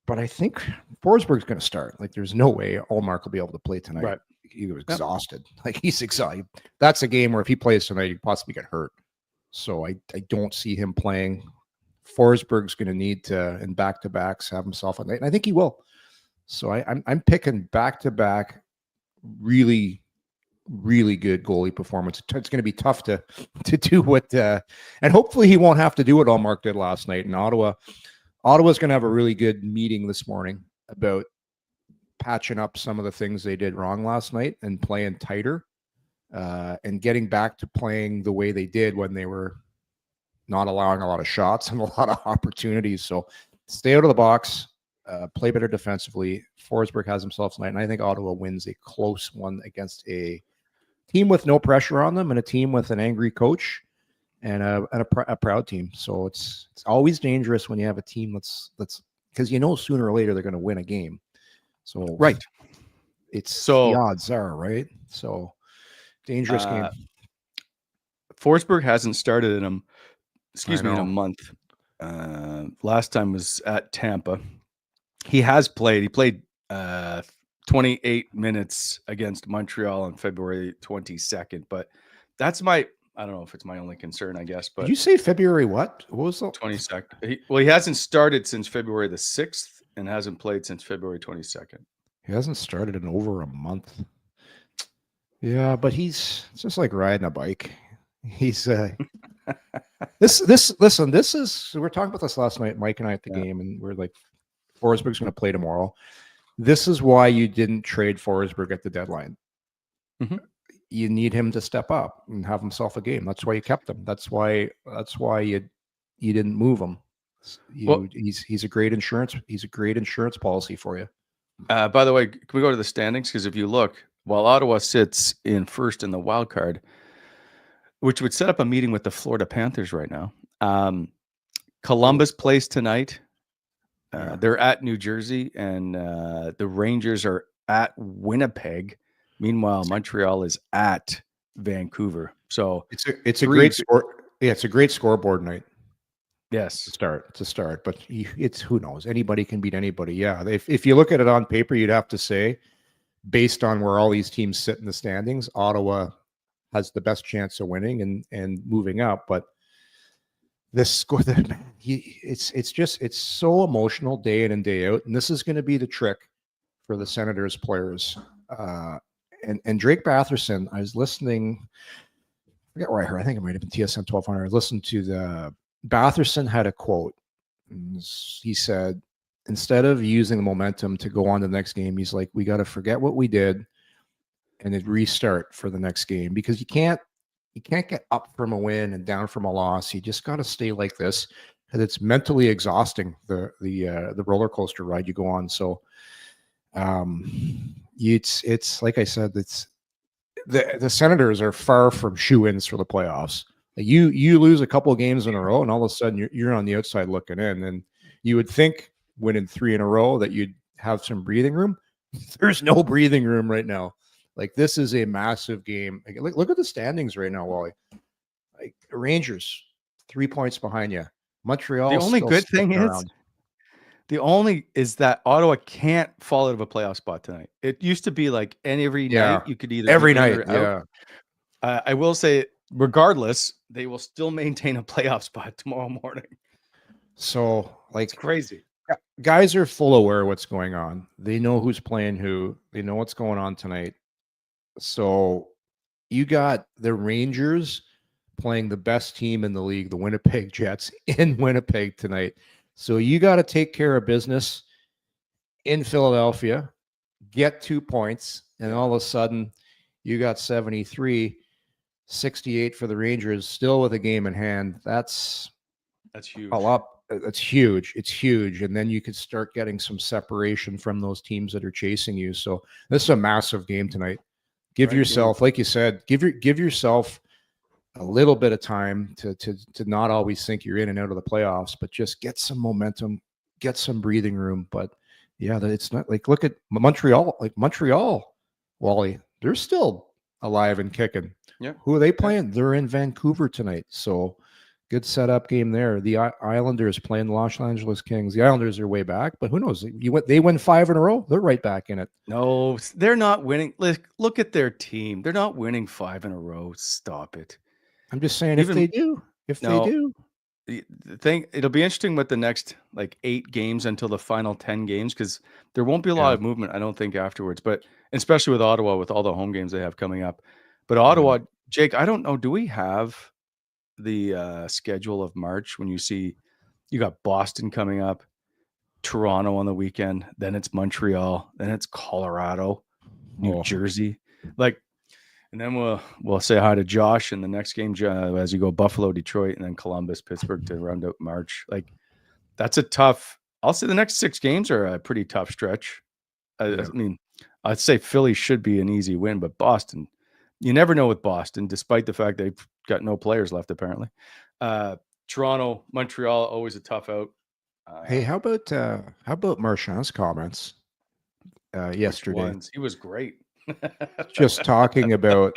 But I think Forsberg's going to start. Like, there's no way Ullmark will be able to play tonight. Right. He was exhausted. Like, he's exhausted. That's a game where if he plays tonight, he could possibly get hurt. So I don't see him playing. Forsberg's going to need to, in back-to-backs, have himself a night. And I think he will. So I'm picking back-to-back really, really good goalie performance. It's going to be tough to do what and hopefully he won't have to do what Ullmark did last night in Ottawa. Ottawa's going to have a really good meeting this morning about patching up some of the things they did wrong last night and playing tighter and getting back to playing the way they did when they were not allowing a lot of shots and a lot of opportunities. So stay out of the box, play better defensively. Forsberg has himself tonight, and I think Ottawa wins a close one against a team with no pressure on them and a team with an angry coach. And a proud team. So it's always dangerous when you have a team that's because you know sooner or later they're going to win a game. So right, the odds are right. So dangerous game. Forsberg hasn't started in a month. Last time was at Tampa. He has played. He played 28 minutes against Montreal on February 22nd. But that's I don't know if it's my only concern, I guess. But did you say February what? What was the 22nd? He hasn't started since February the 6th and hasn't played since February 22nd. He hasn't started in over a month. Yeah, but it's just like riding a bike. He's listen, this is we were talking about this last night, Mike and I at the game, and we're like, Forsberg's going to play tomorrow. This is why you didn't trade Forsberg at the deadline. Mm-hmm. You need him to step up and have himself a game. That's why you kept him. That's why you didn't move him. He's a great insurance. He's a great insurance policy for you. By the way, can we go to the standings? Because if you look, while Ottawa sits in first in the wild card, which would set up a meeting with the Florida Panthers right now. Columbus plays tonight. They're at New Jersey, and the Rangers are at Winnipeg. Meanwhile, Montreal is at Vancouver. So it's a great score. Yeah, it's a great scoreboard night. Yes, to start. But it's who knows? Anybody can beat anybody. Yeah, if you look at it on paper, you'd have to say, based on where all these teams sit in the standings, Ottawa has the best chance of winning and moving up. But this score, it's so emotional day in and day out, and this is going to be the trick for the Senators players. And Drake Batherson, I was listening, I forget where I heard, I think it might have been TSN 1200. I listened to Batherson had a quote. He said, instead of using the momentum to go on to the next game, he's like, we got to forget what we did and then restart for the next game, because you can't get up from a win and down from a loss. You just got to stay like this, because it's mentally exhausting, the roller coaster ride you go on. So it's like I said, it's the Senators are far from shoe-ins for the playoffs. Like you lose a couple of games in a row, and all of a sudden you're on the outside looking in. And you would think winning 3 in a row that you'd have some breathing room. There's no breathing room right now. Like, this is a massive game. Like, look at the standings right now, Wally. Like, Rangers 3 points behind you. Montreal. The only good thing is that Ottawa can't fall out of a playoff spot tonight. It used to be like every night you could either every night. Yeah. I will say, regardless, they will still maintain a playoff spot tomorrow morning. So, like, it's crazy. Guys are full aware of what's going on. They know who's playing who. They know what's going on tonight. So you got the Rangers playing the best team in the league, the Winnipeg Jets, in Winnipeg tonight. So you got to take care of business in Philadelphia, get 2 points, and all of a sudden you got 73, 68 for the Rangers, still with a game in hand. That's huge. A lot. That's huge. It's huge. And then you could start getting some separation from those teams that are chasing you. So this is a massive game tonight. Give yourself, like you said, give yourself a little bit of time to not always think you're in and out of the playoffs, but just get some momentum, get some breathing room. But yeah, it's not like, look at Montreal, Wally, they're still alive and kicking. Yeah. Who are they playing? They're in Vancouver tonight. So good setup game there. The Islanders playing the Los Angeles Kings. The Islanders are way back, but who knows? They win 5 in a row. They're right back in it. No, they're not winning. Look at their team. They're not winning 5 in a row. Stop it. I'm just saying, if they do, the thing, it'll be interesting with the next 8 games until the final 10 games, because there won't be a lot of movement, I don't think, afterwards. But especially with Ottawa, with all the home games they have coming up. But Ottawa, Jake, I don't know. Do we have the schedule of March when you see you got Boston coming up, Toronto on the weekend, then it's Montreal, then it's Colorado, New Jersey, and then we'll say hi to Josh in the next game as you go Buffalo, Detroit, and then Columbus, Pittsburgh to round out March. That's a tough. I'll say the next 6 games are a pretty tough stretch. I mean, I'd say Philly should be an easy win, but Boston, you never know with Boston, despite the fact they've got no players left apparently. Toronto, Montreal, always a tough out. Hey, how about Marchand's comments yesterday? He was great. Just talking about,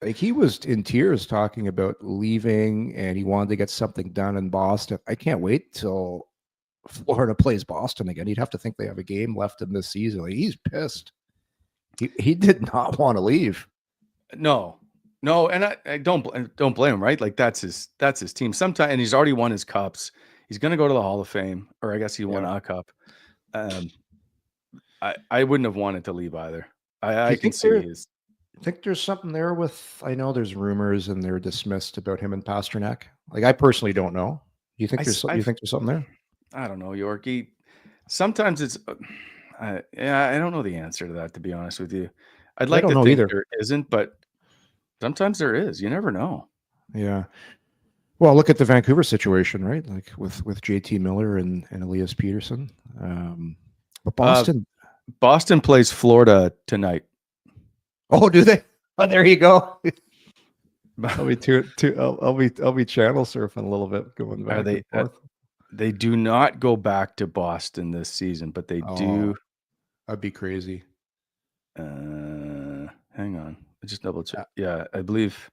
he was in tears talking about leaving, and he wanted to get something done in Boston. I can't wait till Florida plays Boston again. You'd have to think they have a game left in this season. He's pissed. He did not want to leave. No, and I don't blame him, right? That's his team. Sometimes, and he's already won his cups. He's going to go to the Hall of Fame, or I guess he won a cup. I wouldn't have wanted to leave either. I can see his. I think there's something there with. I know there's rumors and they're dismissed about him and Pasternak. I personally don't know. You think there's something there? I don't know, Yorkie. Sometimes it's. I don't know the answer to that, to be honest with you. I'd like to think there isn't, but sometimes there is. You never know. Yeah. Well, look at the Vancouver situation, right? With JT Miller and Elias Peterson. But Boston plays Florida tonight. Oh, do they? Oh, there you go. I'll be channel surfing a little bit, going back and forth. They do not go back to Boston this season, but they do. That'd be crazy. Hang on, I just double check. Yeah, I believe.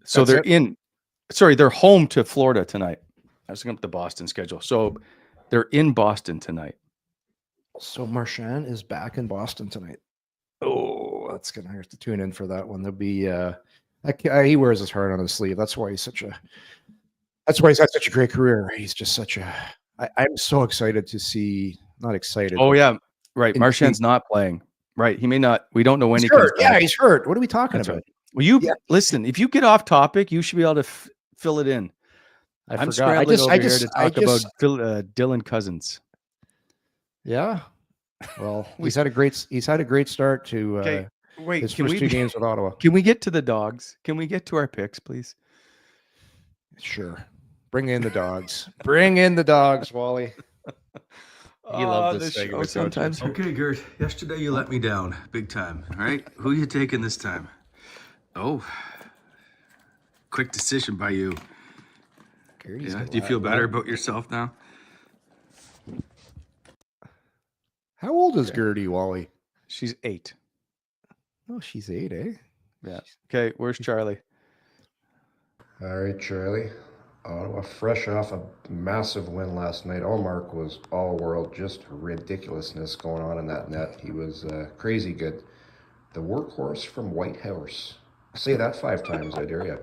So they're home to Florida tonight. I was looking up the Boston schedule. So they're in Boston tonight. So Marchand is back in Boston tonight. Oh, that's gonna have to tune in for that one. There'll be he wears his heart on his sleeve. That's why he's had such a great career. He's just such a. I'm so excited to see. Not excited. Oh yeah, right. Marchand's not playing. Right. He may not. We don't know when he comes back. Yeah, he's hurt. What are we talking about? Right. Well, listen. If you get off topic, you should be able to fill it in. I'm scrambling over here to talk about Dylan Cozens. Yeah. Well, he's had a great start to his first 2 games with Ottawa. Can we get to the dogs? Can we get to our picks, please? Sure. Bring in the dogs. Bring in the dogs, Wally. You love this show sometimes. Okay, Gert. Yesterday you let me down big time. All right, who are you taking this time? Oh, quick decision by you. Yeah. Do you feel better about yourself now? How old is Gertie, Wally? She's 8. Oh, she's 8, eh? Yeah. Okay, where's Charlie? All right, Charlie. Ottawa, fresh off a massive win last night. Ullmark was all world, just ridiculousness going on in that net. He was crazy good. The workhorse from Whitehorse. Say that 5 times, I dare you,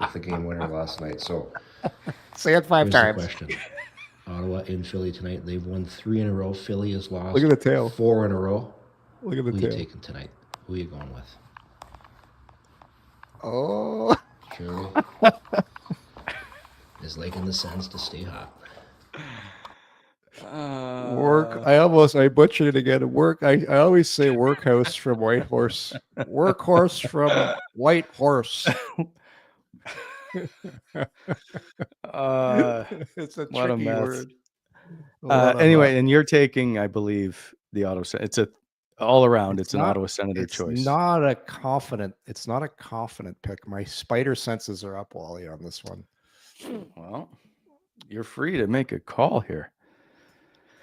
with the game winner last night. So, say it 5 times. Question. Ottawa in Philly tonight. They've won 3 in a row. Philly has lost. Look at the tail. 4 in a row. Look at the tail. Who are you taking tonight? Who are you going with? Oh. Charlie is liking the Sens to stay hot. I butchered it again. I always say workhouse from Whitehorse. Workhorse from Whitehorse. It's a What a tricky mess. word. A lot of, Anyway, and you're taking, I believe, the Ottawa. It's a all around. It's an not- Ottawa Senator it's choice. not a confident. It's not a confident pick. My spider senses are up, Wally, on this one. Well, you're free to make a call here.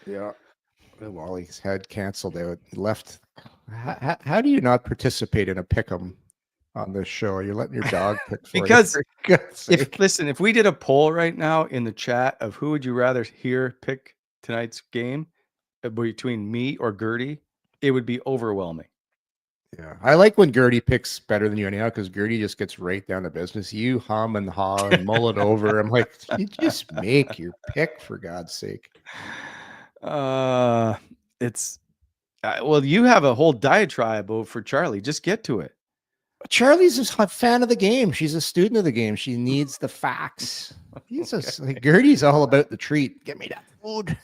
Yeah. Wally's had canceled out. He left. How do you not participate in a pick'em on this show? You're letting your dog pick for Because you. For God's sake. if we did a poll right now in the chat of who would you rather hear pick tonight's game between me or Gertie, it would be overwhelming. Yeah, I like when Gertie picks better than you anyhow, because Gertie just gets right down to business. You hum and haw and mull it over. I'm like, you just make your pick, for God's sake. It's well, you have a whole diatribe for Charlie. Just get to it. Charlie's a fan of the game. She's a student of the game. She needs the facts. He's just like, Gertie's all about the treat. Get me that food.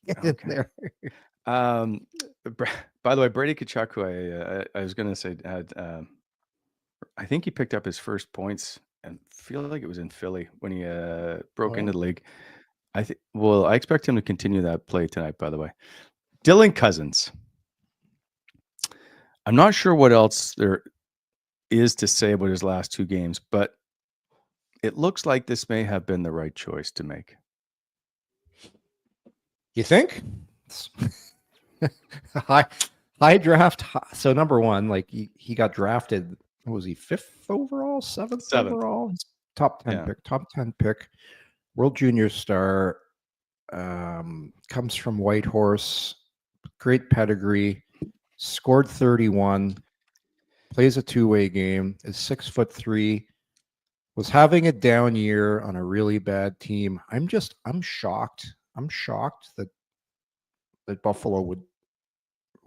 Get in there. By the way, Brady Tkachuk, who I was going to say, I think he picked up his first points and feel like it was in Philly when he broke into the league. I expect him to continue that play tonight, by the way. Dylan Cozens. I'm not sure what else there is to say about his last two games, but it looks like this may have been the right choice to make. You think? high draft. So number one, like he got drafted. What was he, 5th overall, 7th overall? Top 10 pick. World Junior star. Comes from Whitehorse. Great pedigree. Scored 31. Plays a two-way game. Is 6'3". Was having a down year on a really bad team. I'm shocked. I'm shocked that Buffalo would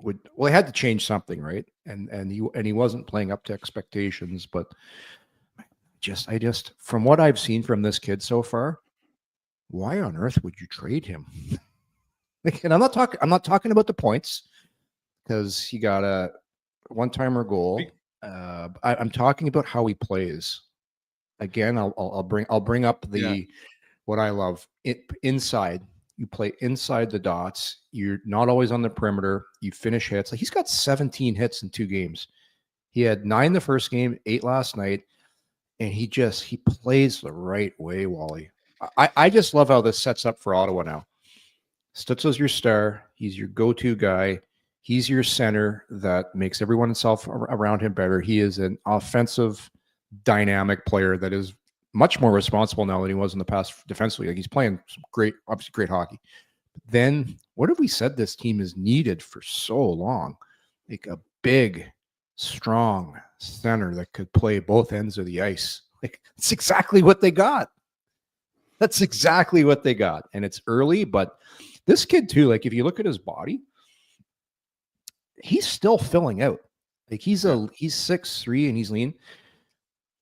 well, they had to change something, right? And he wasn't playing up to expectations, but I just from what I've seen from this kid so far, why on earth would you trade him? And I'm not talking about the points, because he got a one-timer goal. I'm talking about how he plays. Again, I'll bring up what I love. Inside. You play inside the dots. You're not always on the perimeter. You finish hits. Like, he's got 17 hits in 2 games. He had 9 the first game, 8 last night, and he plays the right way, Wally. I just love how this sets up for Ottawa now. Stützle's your star. He's your go-to guy. He's your center that makes everyone else around him better. He is an offensive, dynamic player that is much more responsible now than he was in the past defensively. Like, he's playing some obviously great hockey. Then what have we said this team is needed for so long? Like a big, strong center that could play both ends of the ice. Like, that's exactly what they got. And it's early, but this kid too, like, if you look at his body, he's still filling out. Like, he's 6'3" and he's lean.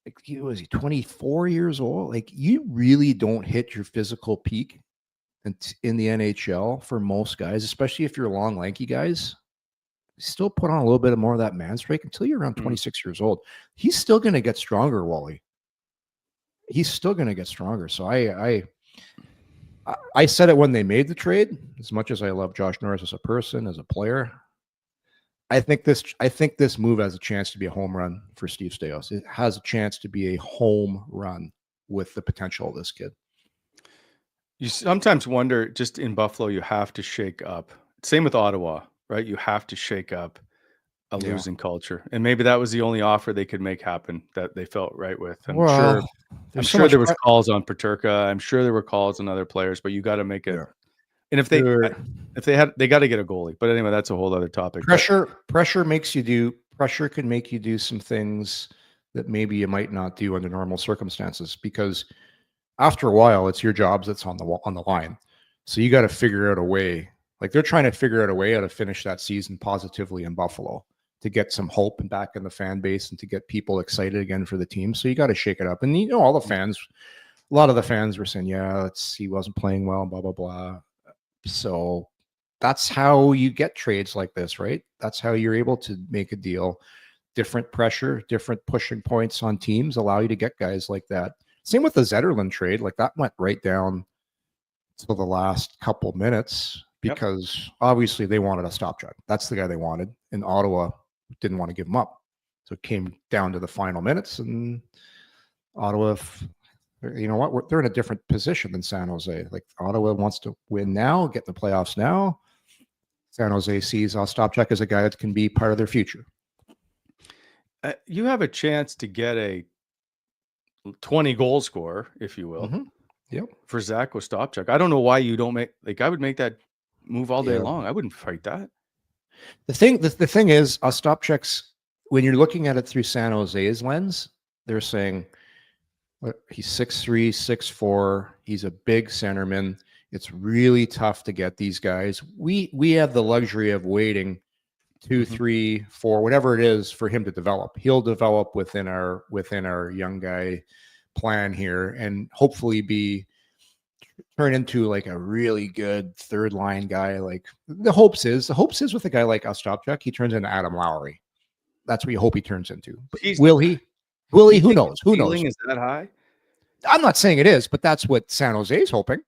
Like, was he 24 years old? Like, you really don't hit your physical peak in the NHL for most guys, especially if you're long, lanky guys. Still put on a little bit more of that man strike until you're around 26 years old. He's still going to get stronger, Wally. He's still going to get stronger. So I said it when they made the trade. As much as I love Josh Norris as a person, as a player, I think this move has a chance to be a home run for Steve Staios. It has a chance to be a home run with the potential of this kid. You sometimes wonder, just in Buffalo, you have to shake up. Same with Ottawa, right? You have to shake up a losing culture. And maybe that was the only offer they could make happen that they felt right with. I'm sure there was calls on Peterka. I'm sure there were calls on other players, but you got to make it. Yeah. And if they got to get a goalie. But anyway, that's a whole other topic. Pressure can make you do some things that maybe you might not do under normal circumstances, because after a while, it's your jobs that's on the line. So you got to figure out a way. Like, they're trying to figure out a way how to finish that season positively in Buffalo, to get some hope and back in the fan base and to get people excited again for the team. So you got to shake it up. And all the fans, a lot of the fans were saying, he wasn't playing well, blah, blah, blah. So that's how you get trades like this, right? That's how you're able to make a deal. Different pressure, different pushing points on teams allow you to get guys like that. Same with the Zetterlund trade. Like that went right down to the last couple minutes because obviously they wanted a stopcheck. That's the guy they wanted, and Ottawa didn't want to give him up. So it came down to the final minutes, and Ottawa, you know what? They're in a different position than San Jose. Like Ottawa wants to win now, get in the playoffs now. San Jose sees Ostapchuk as a guy that can be part of their future. You have a chance to get a 20 goal scorer, if you will, for Zach Ostapchuk. I don't know why you don't make, like, I would make that move all day long. I wouldn't fight that. The thing is, Ostapchuk's, when you're looking at it through San Jose's lens, they're saying he's 6'3", 6'4". He's a big centerman. It's really tough to get these guys. We have the luxury of waiting 2, 3, 4, whatever it is for him to develop. He'll develop within our young guy plan here, and hopefully turn into like a really good third line guy. Like the hopes is with a guy like Ostapchuk, he turns into Adam Lowry. That's what you hope he turns into. But will he? Will he? Who knows? Who knows? Is that high? I'm not saying it is, but that's what San Jose is hoping.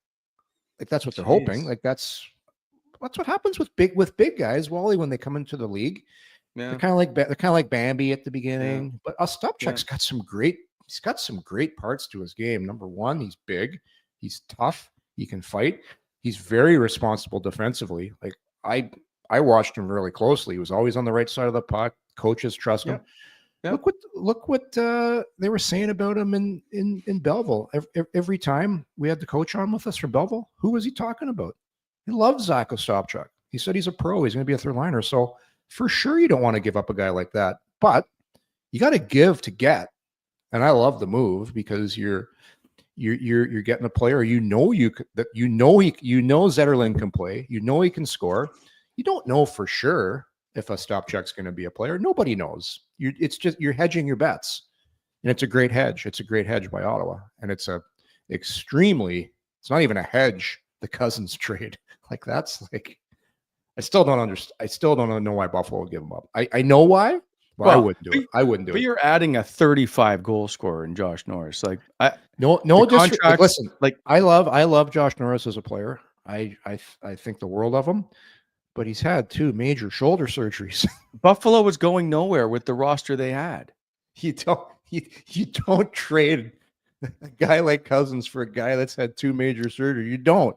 Like that's what they're hoping. Like that's what happens with big guys, Wally, when they come into the league. Yeah. They're kind of like Bambi at the beginning. But Ostapchuk's got some great parts to his game. Number one, he's big, he's tough, he can fight, he's very responsible defensively. Like I watched him really closely. He was always on the right side of the puck. Coaches trust him. Yeah. Look what they were saying about him in Belleville. Every time we had the coach on with us from Belleville, who was he talking about? He loves Zach Ostapchuk. He said he's a pro. He's going to be a third liner. So for sure, you don't want to give up a guy like that. But you got to give to get. And I love the move because you're getting a player Zetterlund can play. You know he can score. You don't know for sure if Ostapchuk's going to be a player. Nobody knows. It's just you're hedging your bets, and it's a great hedge. It's a great hedge by Ottawa, and it's not even a hedge. The Cozens trade, like that's like, I still don't understand. I still don't know why Buffalo would give him up. I know why. Well, I wouldn't do it. I wouldn't do it. But you're adding a 35 goal scorer in Josh Norris. Like no disrespect. Listen, like I love Josh Norris as a player. I think the world of him. But he's had 2 major shoulder surgeries. Buffalo was going nowhere with the roster they had. You don't trade a guy like Cozens for a guy that's had 2 major surgeries. You don't.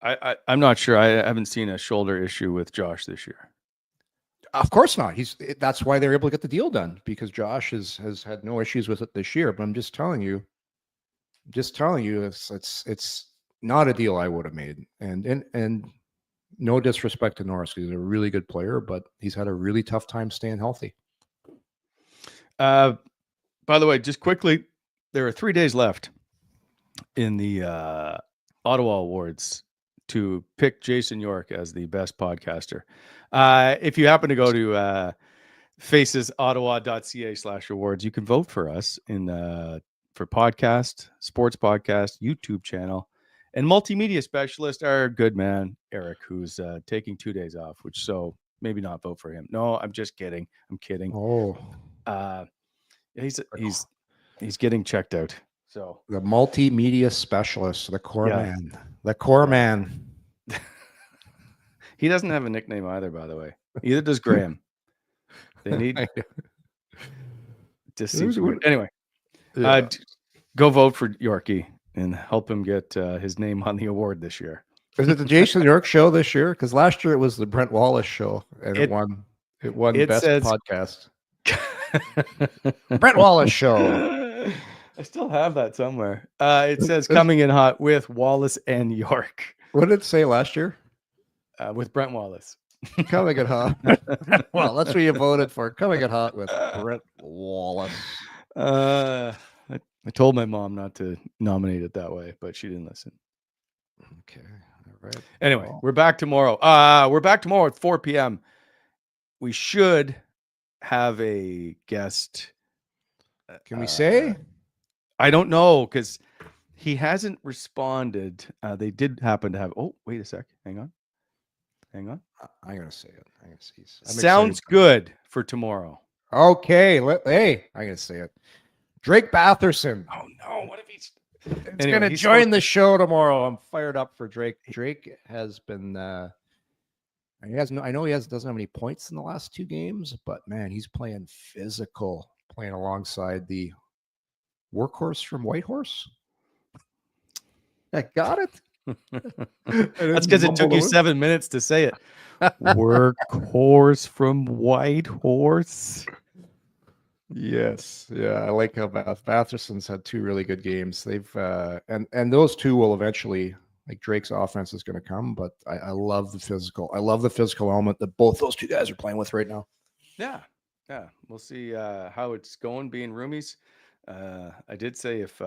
I'm not sure. I haven't seen a shoulder issue with Josh this year. Of course not. That's why they're able to get the deal done, because Josh has had no issues with it this year. But I'm just telling you, it's not a deal I would have made. And no disrespect to Norris, he's a really good player, but he's had a really tough time staying healthy. By the way, just quickly, there are 3 days left in the Ottawa Awards to pick Jason York as the best podcaster. If you happen to go to facesottawa.ca/awards, you can vote for us for podcast, sports podcast, YouTube channel, and multimedia specialist, our good man, Eric, who's taking 2 days off, so maybe not vote for him. No, I'm just kidding. I'm kidding. Oh, he's getting checked out. So the multimedia specialist, the core man. He doesn't have a nickname either, by the way. Either does Graham. They need just anyway. Go vote for Yorkie and help him get his name on the award this year. Is it the Jason York show this year? Because last year it was the Brent Wallace show, and it won best podcast. Brent Wallace show. I still have that somewhere. It says coming in hot with Wallace and York. What did it say last year? With Brent Wallace. Coming in hot. Well, that's what you voted for. Coming in hot with Brent Wallace. I told my mom not to nominate it that way, but she didn't listen. Okay. All right. Anyway, we're back tomorrow. We're back tomorrow at 4 p.m. We should have a guest. Can we say? I don't know, because he hasn't responded. They did happen to have. Oh, wait a sec. Hang on. I'm going to say it. I'm going to see. Sounds good for tomorrow. Okay. I'm going to say it. Drake Batherson. Oh no! What if he's? It's going to join the show tomorrow. I'm fired up for Drake. Drake has been. I know he doesn't have any points in the last 2 games, but man, he's playing physical, playing alongside the workhorse from Whitehorse. I got it. That's because it took you 7 minutes to say it. Workhorse from Whitehorse. Yes, yeah, I like how Batherson's had 2 really good games. They've and those 2 will eventually, like Drake's offense is going to come, but I love the physical. I love the physical element that both those 2 guys are playing with right now. Yeah. We'll see how it's going being roomies. I did say if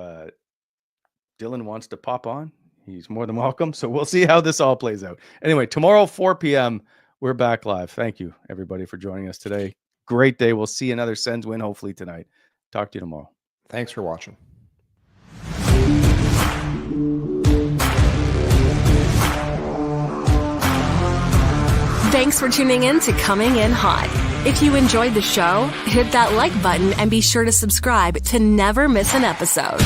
Dylan wants to pop on, he's more than welcome. So we'll see how this all plays out. Anyway, tomorrow, 4 p.m., we're back live. Thank you, everybody, for joining us today. Great day. We'll see another Sens win, hopefully, tonight. Talk to you tomorrow. Thanks for watching. Thanks for tuning in to Coming In Hot. If you enjoyed the show, hit that like button and be sure to subscribe to never miss an episode.